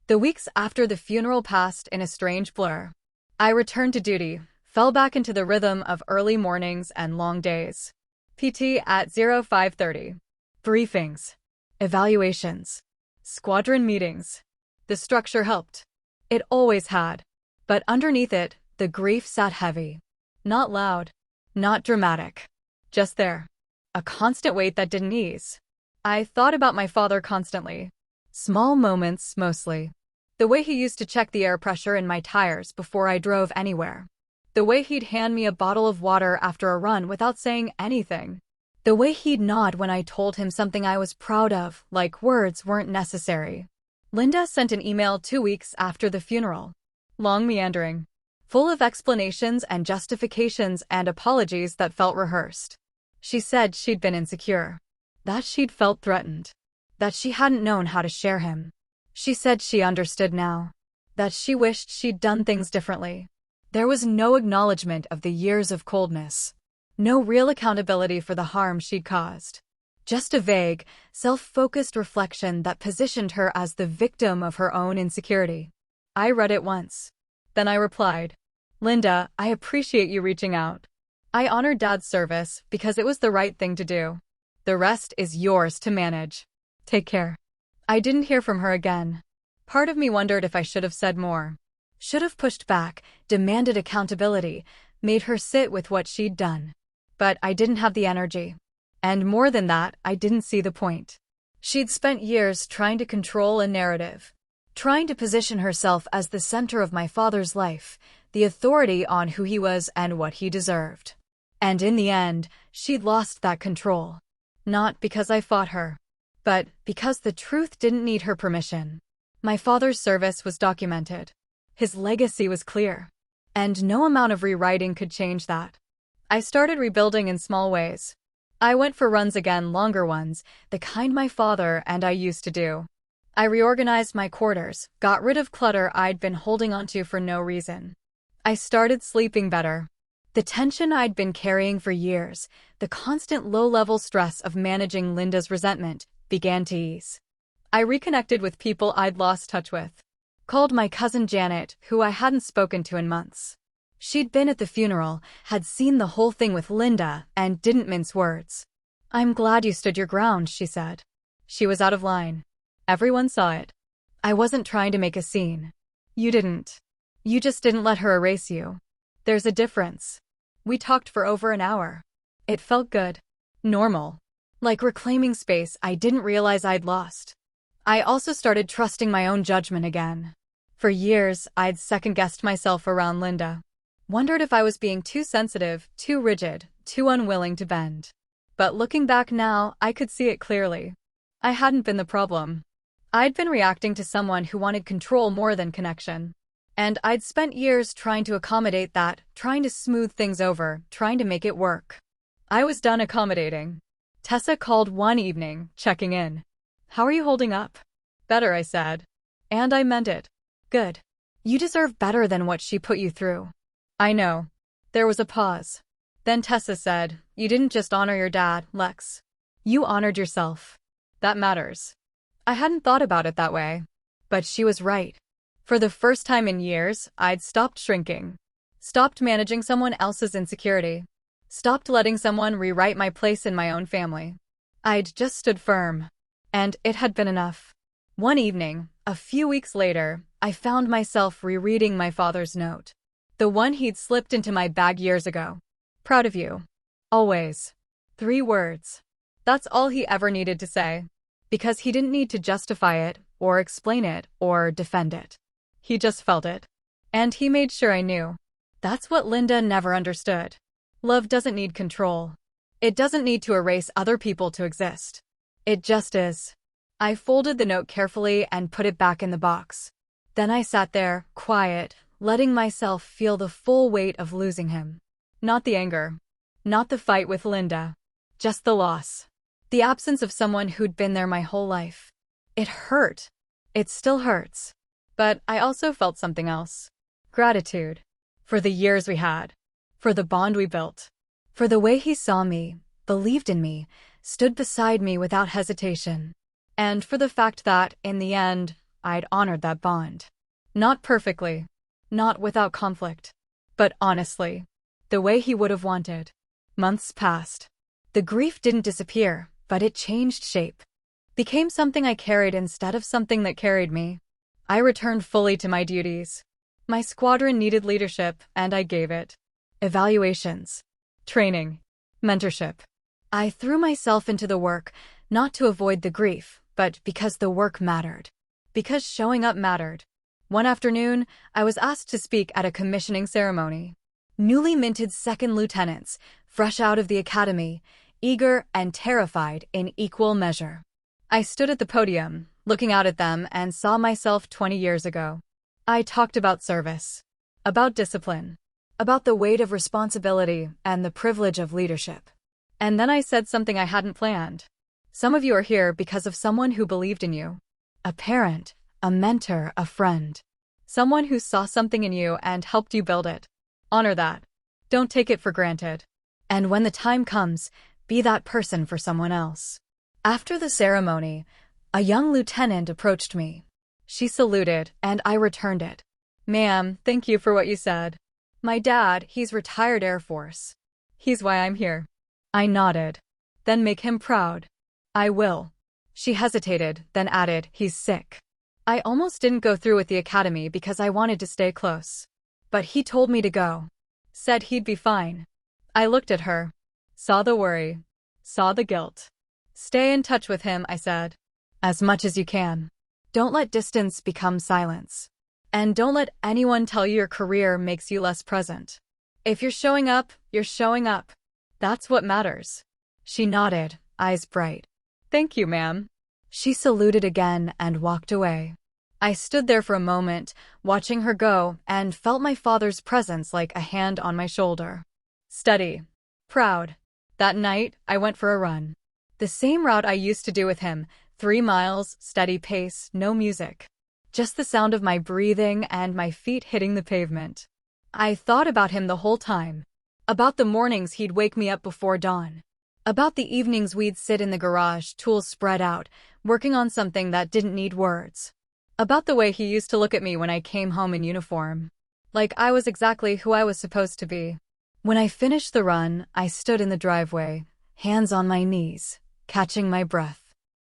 The weeks after the funeral passed in a strange blur. I returned to duty, fell back into the rhythm of early mornings and long days. PT at 05:30. Briefings. Evaluations. Squadron meetings. The structure helped. It always had. But underneath it, the grief sat heavy. Not loud. Not dramatic. Just there. A constant weight that didn't ease. I thought about my father constantly. Small moments, mostly. The way he used to check the air pressure in my tires before I drove anywhere. The way he'd hand me a bottle of water after a run without saying anything. The way he'd nod when I told him something I was proud of, like words weren't necessary. Linda sent an email 2 weeks after the funeral. Long, meandering. Full of explanations and justifications and apologies that felt rehearsed. She said she'd been insecure. That she'd felt threatened. That she hadn't known how to share him. She said she understood now. That she wished she'd done things differently. There was no acknowledgement of the years of coldness. No real accountability for the harm she'd caused. Just a vague, self-focused reflection that positioned her as the victim of her own insecurity. I read it once. Then I replied, "Linda, I appreciate you reaching out. I honored Dad's service because it was the right thing to do. The rest is yours to manage. Take care." I didn't hear from her again. Part of me wondered if I should have said more. Should have pushed back, demanded accountability, made her sit with what she'd done. But I didn't have the energy. And more than that, I didn't see the point. She'd spent years trying to control a narrative. Trying to position herself as the center of my father's life, the authority on who he was and what he deserved. And in the end, she'd lost that control. Not because I fought her, but because the truth didn't need her permission. My father's service was documented. His legacy was clear. And no amount of rewriting could change that. I started rebuilding in small ways. I went for runs again, longer ones, the kind my father and I used to do. I reorganized my quarters, got rid of clutter I'd been holding onto for no reason. I started sleeping better. The tension I'd been carrying for years, the constant low-level stress of managing Linda's resentment, began to ease. I reconnected with people I'd lost touch with. Called my cousin Janet, who I hadn't spoken to in months. She'd been at the funeral, had seen the whole thing with Linda, and didn't mince words. "I'm glad you stood your ground," she said. She was out of line. Everyone saw it. I wasn't trying to make a scene. "You didn't. You just didn't let her erase you. There's a difference." We talked for over an hour. It felt good. Normal. Like reclaiming space I didn't realize I'd lost. I also started trusting my own judgment again. For years, I'd second-guessed myself around Linda. Wondered if I was being too sensitive, too rigid, too unwilling to bend. But looking back now, I could see it clearly. I hadn't been the problem. I'd been reacting to someone who wanted control more than connection. And I'd spent years trying to accommodate that, trying to smooth things over, trying to make it work. I was done accommodating. Tessa called one evening, checking in. "How are you holding up?" "Better," I said. And I meant it. "Good. You deserve better than what she put you through." "I know." There was a pause. Then Tessa said, "You didn't just honor your dad, Lex. You honored yourself. That matters." I hadn't thought about it that way. But she was right. For the first time in years, I'd stopped shrinking. Stopped managing someone else's insecurity. Stopped letting someone rewrite my place in my own family. I'd just stood firm. And it had been enough. One evening, a few weeks later, I found myself rereading my father's note. The one he'd slipped into my bag years ago. "Proud of you. Always." 3 words. That's all he ever needed to say. Because he didn't need to justify it, or explain it, or defend it. He just felt it. And he made sure I knew. That's what Linda never understood. Love doesn't need control. It doesn't need to erase other people to exist. It just is. I folded the note carefully and put it back in the box. Then I sat there, quiet, letting myself feel the full weight of losing him. Not the anger. Not the fight with Linda. Just the loss. The absence of someone who'd been there my whole life. It hurt. It still hurts. But I also felt something else. Gratitude. For the years we had. For the bond we built. For the way he saw me, believed in me, stood beside me without hesitation. And for the fact that, in the end, I'd honored that bond. Not perfectly. Not without conflict. But honestly. The way he would have wanted. Months passed. The grief didn't disappear, but it changed shape. Became something I carried instead of something that carried me. I returned fully to my duties. My squadron needed leadership, and I gave it. Evaluations. Training. Mentorship. I threw myself into the work, not to avoid the grief, but because the work mattered. Because showing up mattered. One afternoon, I was asked to speak at a commissioning ceremony. Newly minted second lieutenants, fresh out of the academy, eager and terrified in equal measure. I stood at the podium, looking out at them, and saw myself 20 years ago. I talked about service, about discipline, about the weight of responsibility and the privilege of leadership. And then I said something I hadn't planned. Some of you are here because of someone who believed in you. A parent, a mentor, a friend. Someone who saw something in you and helped you build it. Honor that. Don't take it for granted. And when the time comes, be that person for someone else. After the ceremony, a young lieutenant approached me. She saluted, and I returned it. "Ma'am, thank you for what you said. My dad, he's retired Air Force. He's why I'm here." I nodded. "Then make him proud." "I will." She hesitated, then added, "He's sick." I almost didn't go through with the academy because I wanted to stay close. But he told me to go. Said he'd be fine. I looked at her. Saw the worry. Saw the guilt. "Stay in touch with him," I said. "As much as you can. Don't let distance become silence. And don't let anyone tell you your career makes you less present. If you're showing up, you're showing up. That's what matters." She nodded, eyes bright. "Thank you, ma'am." She saluted again and walked away. I stood there for a moment, watching her go, and felt my father's presence like a hand on my shoulder. Steady. Proud. That night, I went for a run. The same route I used to do with him, 3 miles, steady pace, no music. Just the sound of my breathing and my feet hitting the pavement. I thought about him the whole time. About the mornings he'd wake me up before dawn. About the evenings we'd sit in the garage, tools spread out, working on something that didn't need words. About the way he used to look at me when I came home in uniform. Like I was exactly who I was supposed to be. When I finished the run, I stood in the driveway, hands on my knees, catching my breath.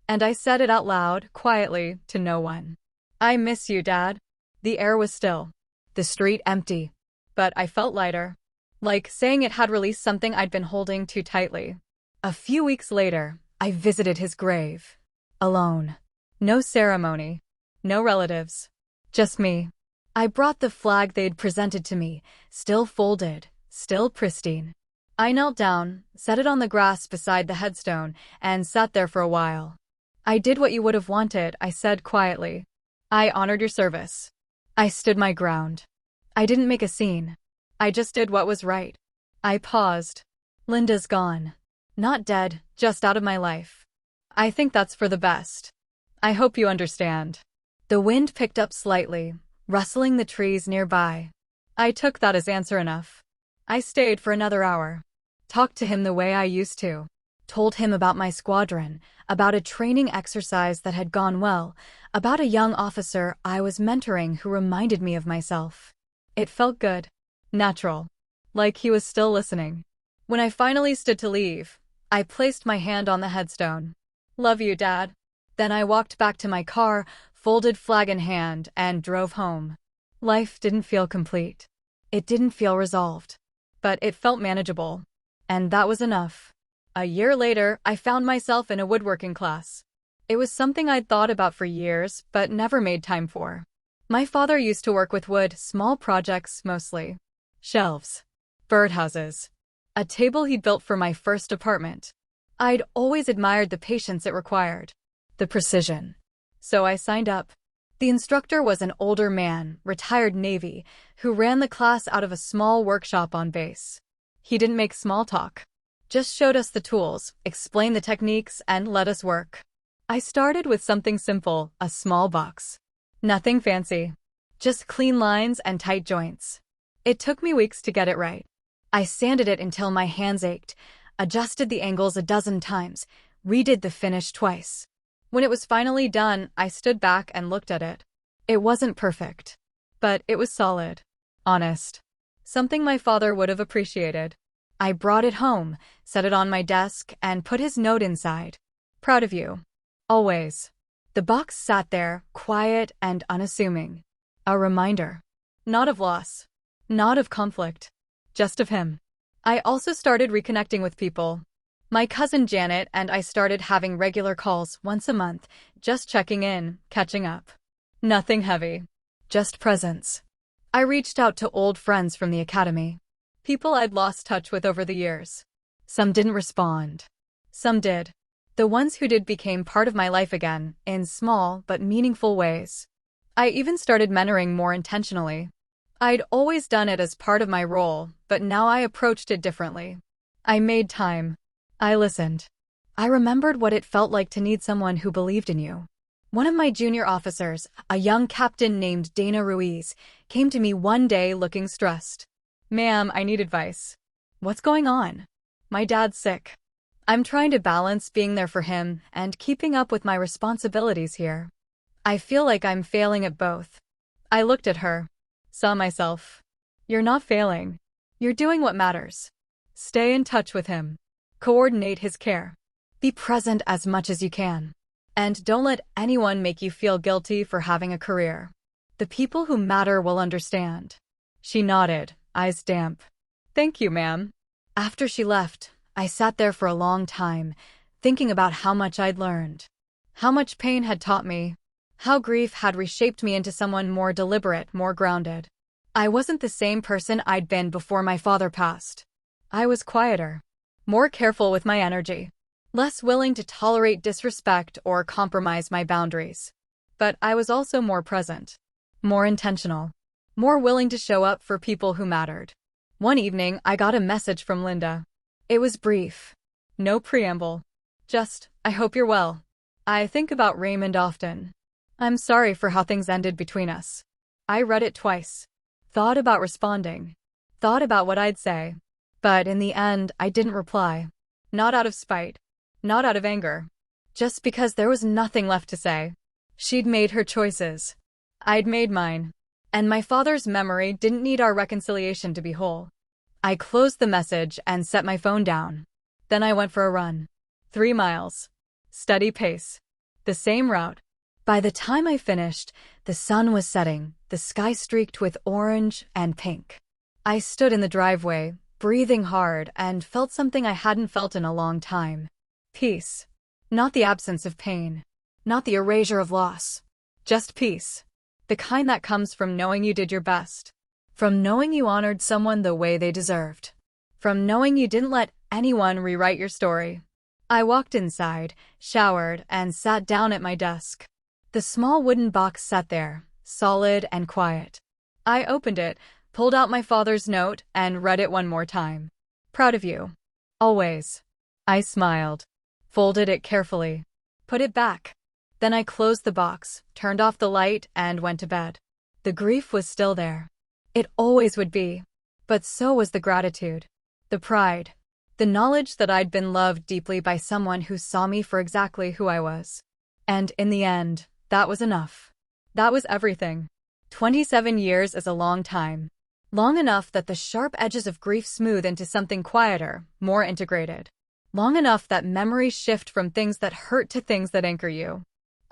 And I said it out loud, quietly, to no one. "I miss you, Dad." The air was still. The street empty. But I felt lighter. Like saying it had released something I'd been holding too tightly. A few weeks later, I visited his grave. Alone. No ceremony. No relatives. Just me. I brought the flag they'd presented to me, still folded, still pristine. I knelt down, set it on the grass beside the headstone, and sat there for a while. "I did what you would have wanted," I said quietly. "I honored your service." I stood my ground. I didn't make a scene. I just did what was right. I paused. Linda's gone. Not dead, just out of my life. I think that's for the best. I hope you understand. The wind picked up slightly, rustling the trees nearby. I took that as answer enough. I stayed for another hour. Talked to him the way I used to. Told him about my squadron, about a training exercise that had gone well, about a young officer I was mentoring who reminded me of myself. It felt good. Natural. Like he was still listening. When I finally stood to leave, I placed my hand on the headstone. "Love you, Dad." Then I walked back to my car, folded flag in hand, and drove home. Life didn't feel complete. It didn't feel resolved. But it felt manageable. And that was enough. A year later, I found myself in a woodworking class. It was something I'd thought about for years, but never made time for. My father used to work with wood, small projects mostly. Shelves. Birdhouses. A table he'd built for my first apartment. I'd always admired the patience it required. The precision. So I signed up. The instructor was an older man, retired Navy, who ran the class out of a small workshop on base. He didn't make small talk. Just showed us the tools, explained the techniques, and let us work. I started with something simple, a small box. Nothing fancy. Just clean lines and tight joints. It took me weeks to get it right. I sanded it until my hands ached, adjusted the angles a dozen times, redid the finish twice. When it was finally done, I stood back and looked at it. It wasn't perfect, but it was solid. Honest. Something my father would have appreciated. I brought it home, set it on my desk, and put his note inside. Proud of you. Always. The box sat there, quiet and unassuming. A reminder. Not of loss. Not of conflict. Just of him. I also started reconnecting with people. My cousin Janet and I started having regular calls once a month, just checking in, catching up. Nothing heavy. Just presence. I reached out to old friends from the academy. People I'd lost touch with over the years. Some didn't respond. Some did. The ones who did became part of my life again, in small but meaningful ways. I even started mentoring more intentionally. I'd always done it as part of my role, but now I approached it differently. I made time. I listened. I remembered what it felt like to need someone who believed in you. One of my junior officers, a young captain named Dana Ruiz, came to me one day looking stressed. "Ma'am, I need advice." "What's going on?" "My dad's sick. I'm trying to balance being there for him and keeping up with my responsibilities here. I feel like I'm failing at both." I looked at her. Saw myself. "You're not failing. You're doing what matters. Stay in touch with him. Coordinate his care. Be present as much as you can. And don't let anyone make you feel guilty for having a career. The people who matter will understand." She nodded, eyes damp. "Thank you, ma'am." After she left, I sat there for a long time, thinking about how much I'd learned. How much pain had taught me. How grief had reshaped me into someone more deliberate, more grounded. I wasn't the same person I'd been before my father passed. I was quieter. More careful with my energy. Less willing to tolerate disrespect or compromise my boundaries. But I was also more present. More intentional. More willing to show up for people who mattered. One evening, I got a message from Linda. It was brief. No preamble. Just, "I hope you're well. I think about Raymond often. I'm sorry for how things ended between us." I read it twice. Thought about responding. Thought about what I'd say. But in the end, I didn't reply. Not out of spite. Not out of anger. Just because there was nothing left to say. She'd made her choices. I'd made mine. And my father's memory didn't need our reconciliation to be whole. I closed the message and set my phone down. Then I went for a run. 3 miles. Steady pace. The same route. By the time I finished, the sun was setting, the sky streaked with orange and pink. I stood in the driveway, breathing hard, and felt something I hadn't felt in a long time. Peace. Not the absence of pain. Not the erasure of loss. Just peace. The kind that comes from knowing you did your best. From knowing you honored someone the way they deserved. From knowing you didn't let anyone rewrite your story. I walked inside, showered, and sat down at my desk. The small wooden box sat there, solid and quiet. I opened it, pulled out my father's note, and read it one more time. "Proud of you. Always." I smiled. Folded it carefully. Put it back. Then I closed the box, turned off the light, and went to bed. The grief was still there. It always would be. But so was the gratitude. The pride. The knowledge that I'd been loved deeply by someone who saw me for exactly who I was. And in the end, that was enough. That was everything. 27 years is a long time. Long enough that the sharp edges of grief smooth into something quieter, more integrated. Long enough that memories shift from things that hurt to things that anchor you.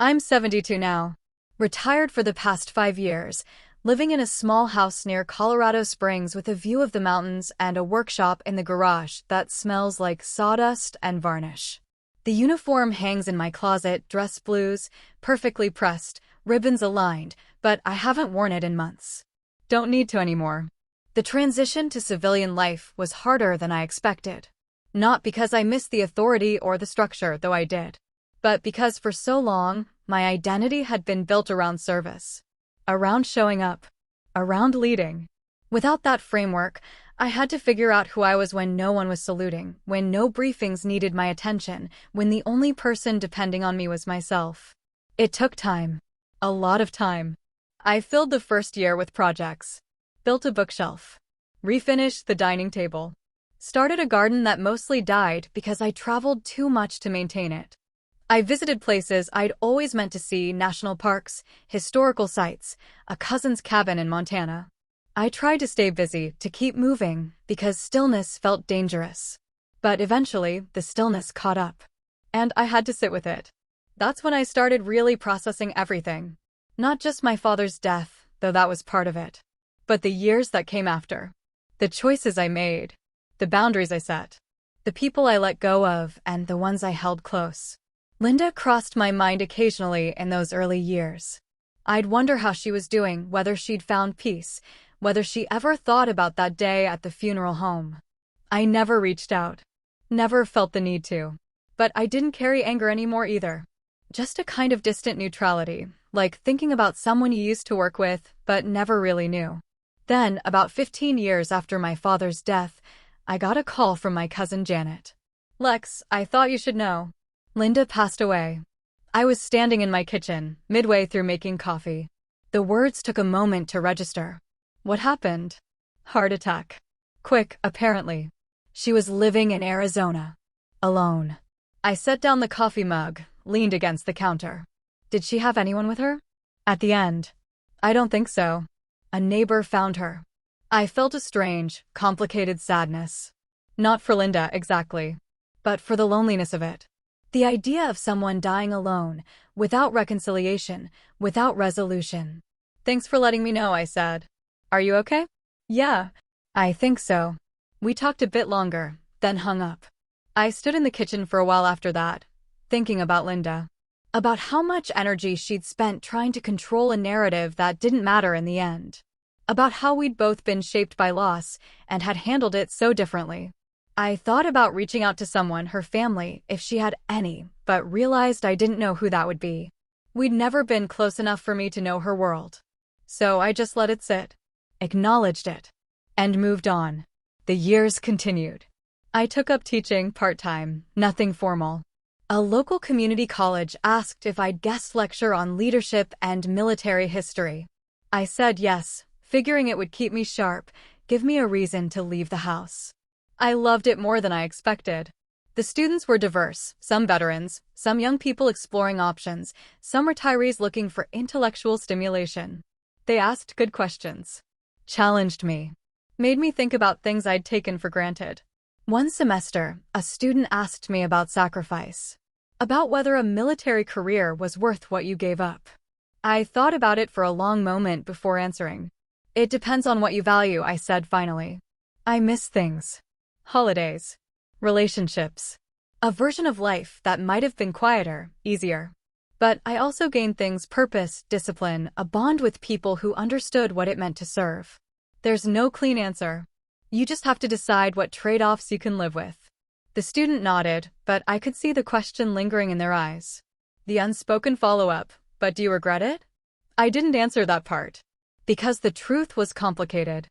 I'm 72 now. Retired for the past 5 years, living in a small house near Colorado Springs with a view of the mountains and a workshop in the garage that smells like sawdust and varnish. The uniform hangs in my closet, dress blues, perfectly pressed, ribbons aligned, but I haven't worn it in months. Don't need to anymore. The transition to civilian life was harder than I expected. Not because I missed the authority or the structure, though I did. But because for so long, my identity had been built around service. Around showing up. Around leading. Without that framework, I had to figure out who I was when no one was saluting, when no briefings needed my attention, when the only person depending on me was myself. It took time. A lot of time. I filled the first year with projects, built a bookshelf, refinished the dining table, started a garden that mostly died because I traveled too much to maintain it. I visited places I'd always meant to see: national parks, historical sites, a cousin's cabin in Montana. I tried to stay busy, to keep moving, because stillness felt dangerous. But eventually, the stillness caught up. And I had to sit with it. That's when I started really processing everything. Not just my father's death, though that was part of it, but the years that came after. The choices I made, the boundaries I set, the people I let go of, and the ones I held close. Linda crossed my mind occasionally in those early years. I'd wonder how she was doing, whether she'd found peace, whether she ever thought about that day at the funeral home. I never reached out, never felt the need to. But I didn't carry anger anymore either. Just a kind of distant neutrality, like thinking about someone you used to work with, but never really knew. Then, about 15 years after my father's death, I got a call from my cousin Janet. "Lex, I thought you should know. Linda passed away." I was standing in my kitchen, midway through making coffee. The words took a moment to register. What happened? Heart attack. Quick, apparently. She was living in Arizona. Alone. I set down the coffee mug, leaned against the counter. Did she have anyone with her? At the end. I don't think so. A neighbor found her. I felt a strange, complicated sadness. Not for Linda, exactly, but for the loneliness of it. The idea of someone dying alone, without reconciliation, without resolution. "Thanks for letting me know," I said. "Are you okay?" "Yeah, I think so." We talked a bit longer, then hung up. I stood in the kitchen for a while after that, thinking about Linda. About how much energy she'd spent trying to control a narrative that didn't matter in the end. About how we'd both been shaped by loss and had handled it so differently. I thought about reaching out to someone, her family, if she had any, but realized I didn't know who that would be. We'd never been close enough for me to know her world. So I just let it sit, acknowledged it, and moved on. The years continued. I took up teaching part-time, nothing formal. A local community college asked if I'd guest lecture on leadership and military history. I said yes, figuring it would keep me sharp, give me a reason to leave the house. I loved it more than I expected. The students were diverse, some veterans, some young people exploring options, some retirees looking for intellectual stimulation. They asked good questions, challenged me, made me think about things I'd taken for granted. One semester, a student asked me about sacrifice, about whether a military career was worth what you gave up. I thought about it for a long moment before answering. "It depends on what you value," I said finally. I miss things. Holidays. Relationships. A version of life that might have been quieter, easier. But I also gained things: purpose, discipline, a bond with people who understood what it meant to serve. There's no clean answer. You just have to decide what trade-offs you can live with. The student nodded, but I could see the question lingering in their eyes. The unspoken follow-up: "But do you regret it?" I didn't answer that part. Because the truth was complicated.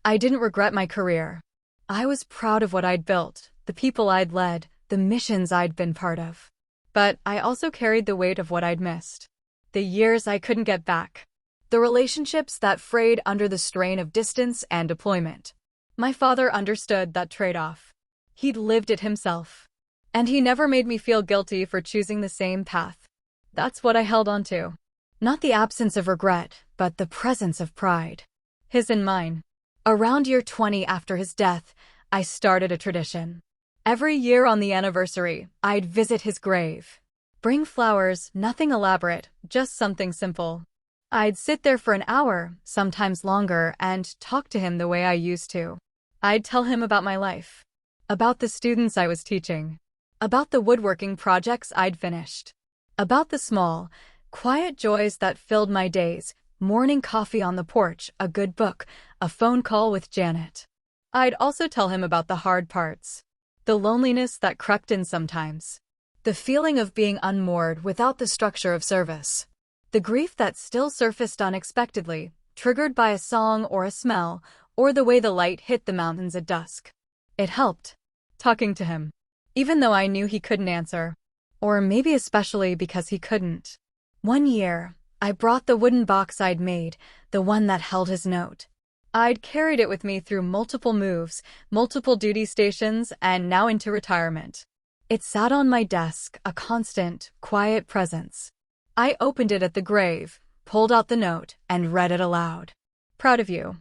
I didn't regret my career. I was proud of what I'd built, the people I'd led, the missions I'd been part of. But I also carried the weight of what I'd missed. The years I couldn't get back. The relationships that frayed under the strain of distance and deployment. My father understood that trade-off. He'd lived it himself. And he never made me feel guilty for choosing the same path. That's what I held on to. Not the absence of regret, but the presence of pride. His and mine. Around year 20 after his death, I started a tradition. Every year on the anniversary, I'd visit his grave. Bring flowers, nothing elaborate, just something simple. I'd sit there for an hour, sometimes longer, and talk to him the way I used to. I'd tell him about my life. About the students I was teaching. About the woodworking projects I'd finished. About the small, quiet joys that filled my days: morning coffee on the porch, a good book, a phone call with Janet. I'd also tell him about the hard parts. The loneliness that crept in sometimes. The feeling of being unmoored without the structure of service. The grief that still surfaced unexpectedly, triggered by a song or a smell, or the way the light hit the mountains at dusk. It helped, talking to him, even though I knew he couldn't answer. Or maybe especially because he couldn't. One year, I brought the wooden box I'd made, the one that held his note. I'd carried it with me through multiple moves, multiple duty stations, and now into retirement. It sat on my desk, a constant, quiet presence. I opened it at the grave, pulled out the note, and read it aloud. Proud of you.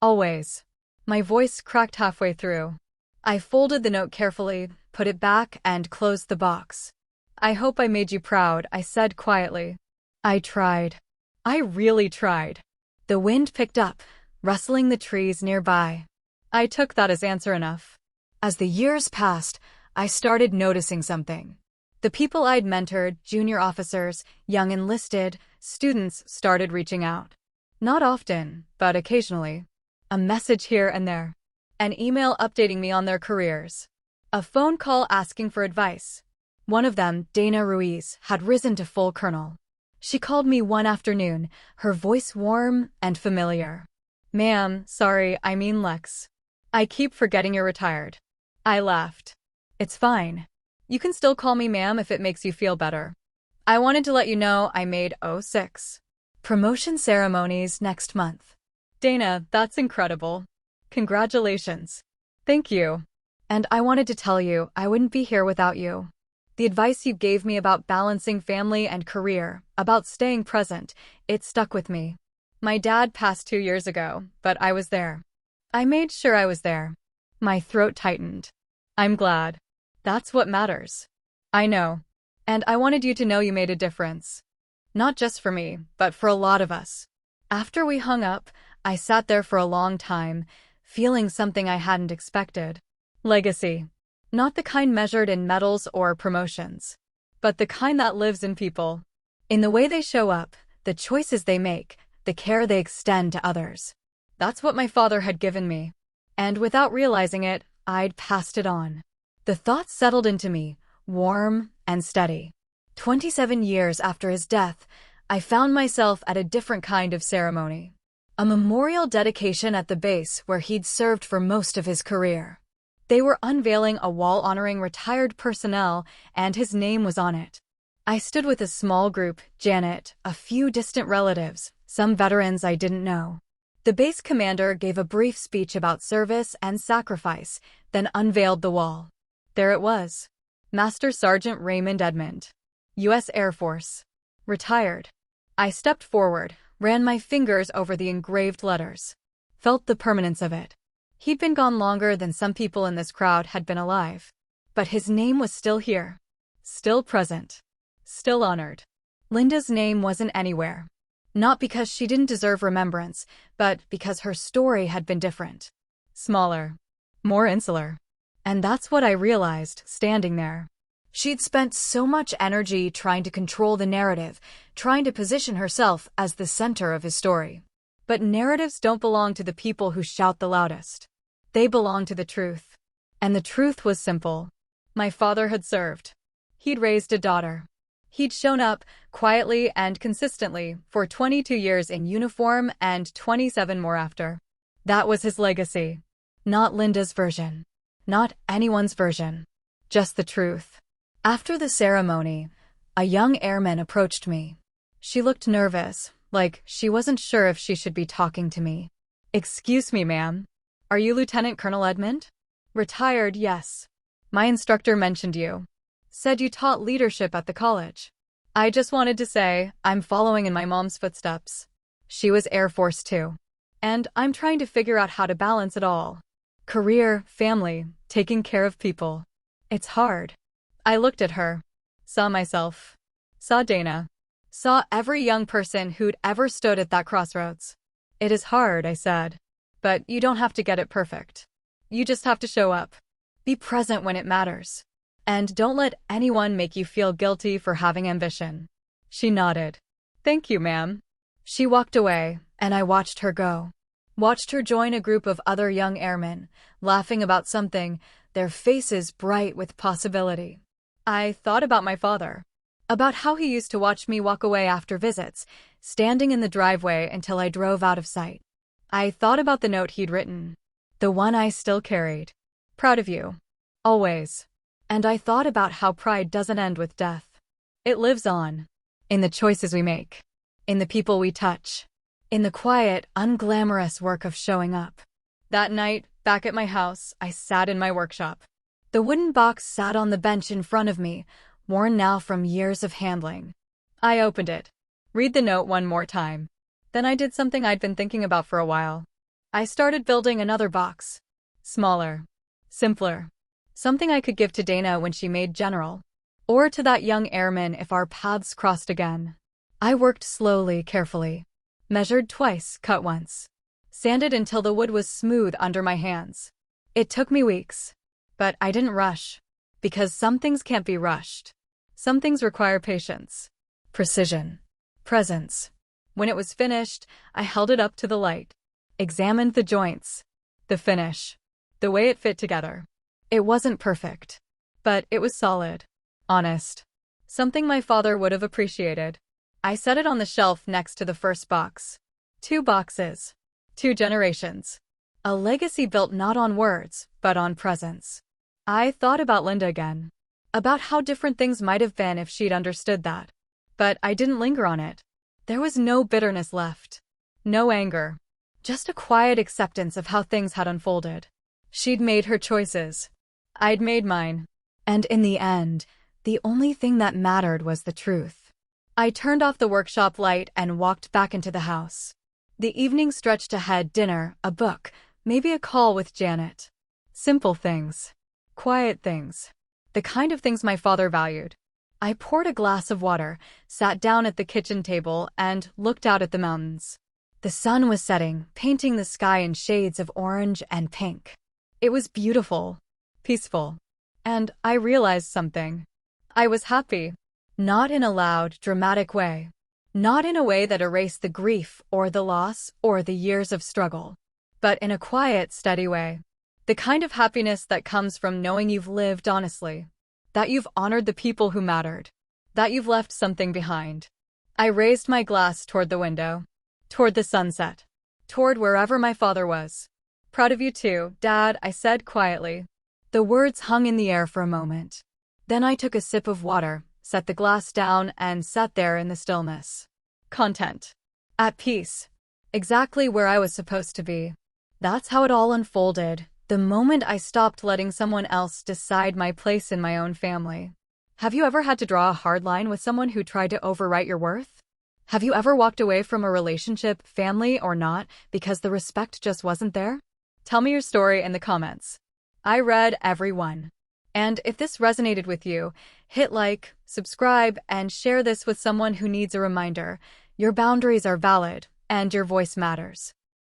Always. My voice cracked halfway through. I folded the note carefully, put it back, and closed the box. I hope I made you proud, I said quietly. I tried. I really tried. The wind picked up, rustling the trees nearby. I took that as answer enough. As the years passed, I started noticing something. The people I'd mentored, junior officers, young enlisted, students, started reaching out. Not often, but occasionally. A message here and there. An email updating me on their careers. A phone call asking for advice. One of them, Dana Ruiz, had risen to full colonel. She called me one afternoon, her voice warm and familiar. Ma'am, sorry, I mean Lex. I keep forgetting you're retired. I laughed. It's fine. You can still call me ma'am if it makes you feel better. I wanted to let you know I made 06. Promotion ceremonies next month. Dana, that's incredible. Congratulations. Thank you. And I wanted to tell you I wouldn't be here without you. The advice you gave me about balancing family and career, about staying present, it stuck with me. My dad passed 2 years ago, but I was there. I made sure I was there. My throat tightened. I'm glad. That's what matters. I know. And I wanted you to know you made a difference. Not just for me, but for a lot of us. After we hung up, I sat there for a long time, feeling something I hadn't expected. Legacy. Not the kind measured in medals or promotions, but the kind that lives in people. In the way they show up, the choices they make, the care they extend to others. That's what my father had given me. And without realizing it, I'd passed it on. The thought settled into me, warm and steady. 27 years after his death, I found myself at a different kind of ceremony. A memorial dedication at the base where he'd served for most of his career. They were unveiling a wall honoring retired personnel, and his name was on it. I stood with a small group, Janet, a few distant relatives, some veterans I didn't know. The base commander gave a brief speech about service and sacrifice, then unveiled the wall. There it was. Master Sergeant Raymond Edmond. U.S. Air Force. Retired. I stepped forward, ran my fingers over the engraved letters. Felt the permanence of it. He'd been gone longer than some people in this crowd had been alive. But his name was still here. Still present. Still honored. Linda's name wasn't anywhere. Not because she didn't deserve remembrance, but because her story had been different. Smaller. More insular. And that's what I realized, standing there. She'd spent so much energy trying to control the narrative, trying to position herself as the center of his story. But narratives don't belong to the people who shout the loudest. They belong to the truth. And the truth was simple. My father had served. He'd raised a daughter. He'd shown up, quietly and consistently, for 22 years in uniform and 27 more after. That was his legacy. Not Linda's version. Not anyone's version. Just the truth. After the ceremony, a young airman approached me. She looked nervous, like she wasn't sure if she should be talking to me. Excuse me, ma'am. Are you Lieutenant Colonel Edmond? Retired, yes. My instructor mentioned you. Said you taught leadership at the college. I just wanted to say, I'm following in my mom's footsteps. She was Air Force too. And I'm trying to figure out how to balance it all. Career, family, taking care of people. It's hard. I looked at her. Saw myself. Saw Dana. Saw every young person who'd ever stood at that crossroads. It is hard, I said. But you don't have to get it perfect. You just have to show up. Be present when it matters. And don't let anyone make you feel guilty for having ambition. She nodded. Thank you, ma'am. She walked away, and I watched her go. Watched her join a group of other young airmen, laughing about something, their faces bright with possibility. I thought about my father. About how he used to watch me walk away after visits, standing in the driveway until I drove out of sight. I thought about the note he'd written. The one I still carried. Proud of you. Always. And I thought about how pride doesn't end with death. It lives on. In the choices we make. in the people we touch, in the quiet, unglamorous work of showing up. That night, back at my house, I sat in my workshop. The wooden box sat on the bench in front of me, worn now from years of handling. I opened it. Read the note one more time. Then I did something I'd been thinking about for a while. I started building another box. Smaller. Simpler. Something I could give to Dana when she made general. Or to that young airman if our paths crossed again. I worked slowly, carefully. Measured twice, cut once. Sanded until the wood was smooth under my hands. It took me weeks. But I didn't rush. Because some things can't be rushed. Some things require patience. Precision. Presence. When it was finished, I held it up to the light. Examined the joints. The finish. The way it fit together. It wasn't perfect. But it was solid. Honest. Something my father would have appreciated. I set it on the shelf next to the first box. 2 boxes. 2 generations. A legacy built not on words, but on presence. I thought about Linda again. About how different things might have been if she'd understood that. But I didn't linger on it. There was no bitterness left. No anger. Just a quiet acceptance of how things had unfolded. She'd made her choices. I'd made mine. And in the end, the only thing that mattered was the truth. I turned off the workshop light and walked back into the house. The evening stretched ahead: dinner, a book, maybe a call with Janet. Simple things. Quiet things. The kind of things my father valued. I poured a glass of water, sat down at the kitchen table, and looked out at the mountains. The sun was setting, painting the sky in shades of orange and pink. It was beautiful. Peaceful. And I realized something. I was happy. Not in a loud, dramatic way. Not in a way that erased the grief or the loss or the years of struggle. But in a quiet, steady way. The kind of happiness that comes from knowing you've lived honestly. That you've honored the people who mattered. That you've left something behind. I raised my glass toward the window. Toward the sunset. Toward wherever my father was. Proud of you too, Dad, I said quietly. The words hung in the air for a moment. Then I took a sip of water, set the glass down, and sat there in the stillness. Content. At peace. Exactly where I was supposed to be. That's how it all unfolded, the moment I stopped letting someone else decide my place in my own family. Have you ever had to draw a hard line with someone who tried to overwrite your worth? Have you ever walked away from a relationship, family or not, because the respect just wasn't there? Tell me your story in the comments. I read every one. And if this resonated with you, hit like, subscribe, and share this with someone who needs a reminder. Your boundaries are valid, and your voice matters.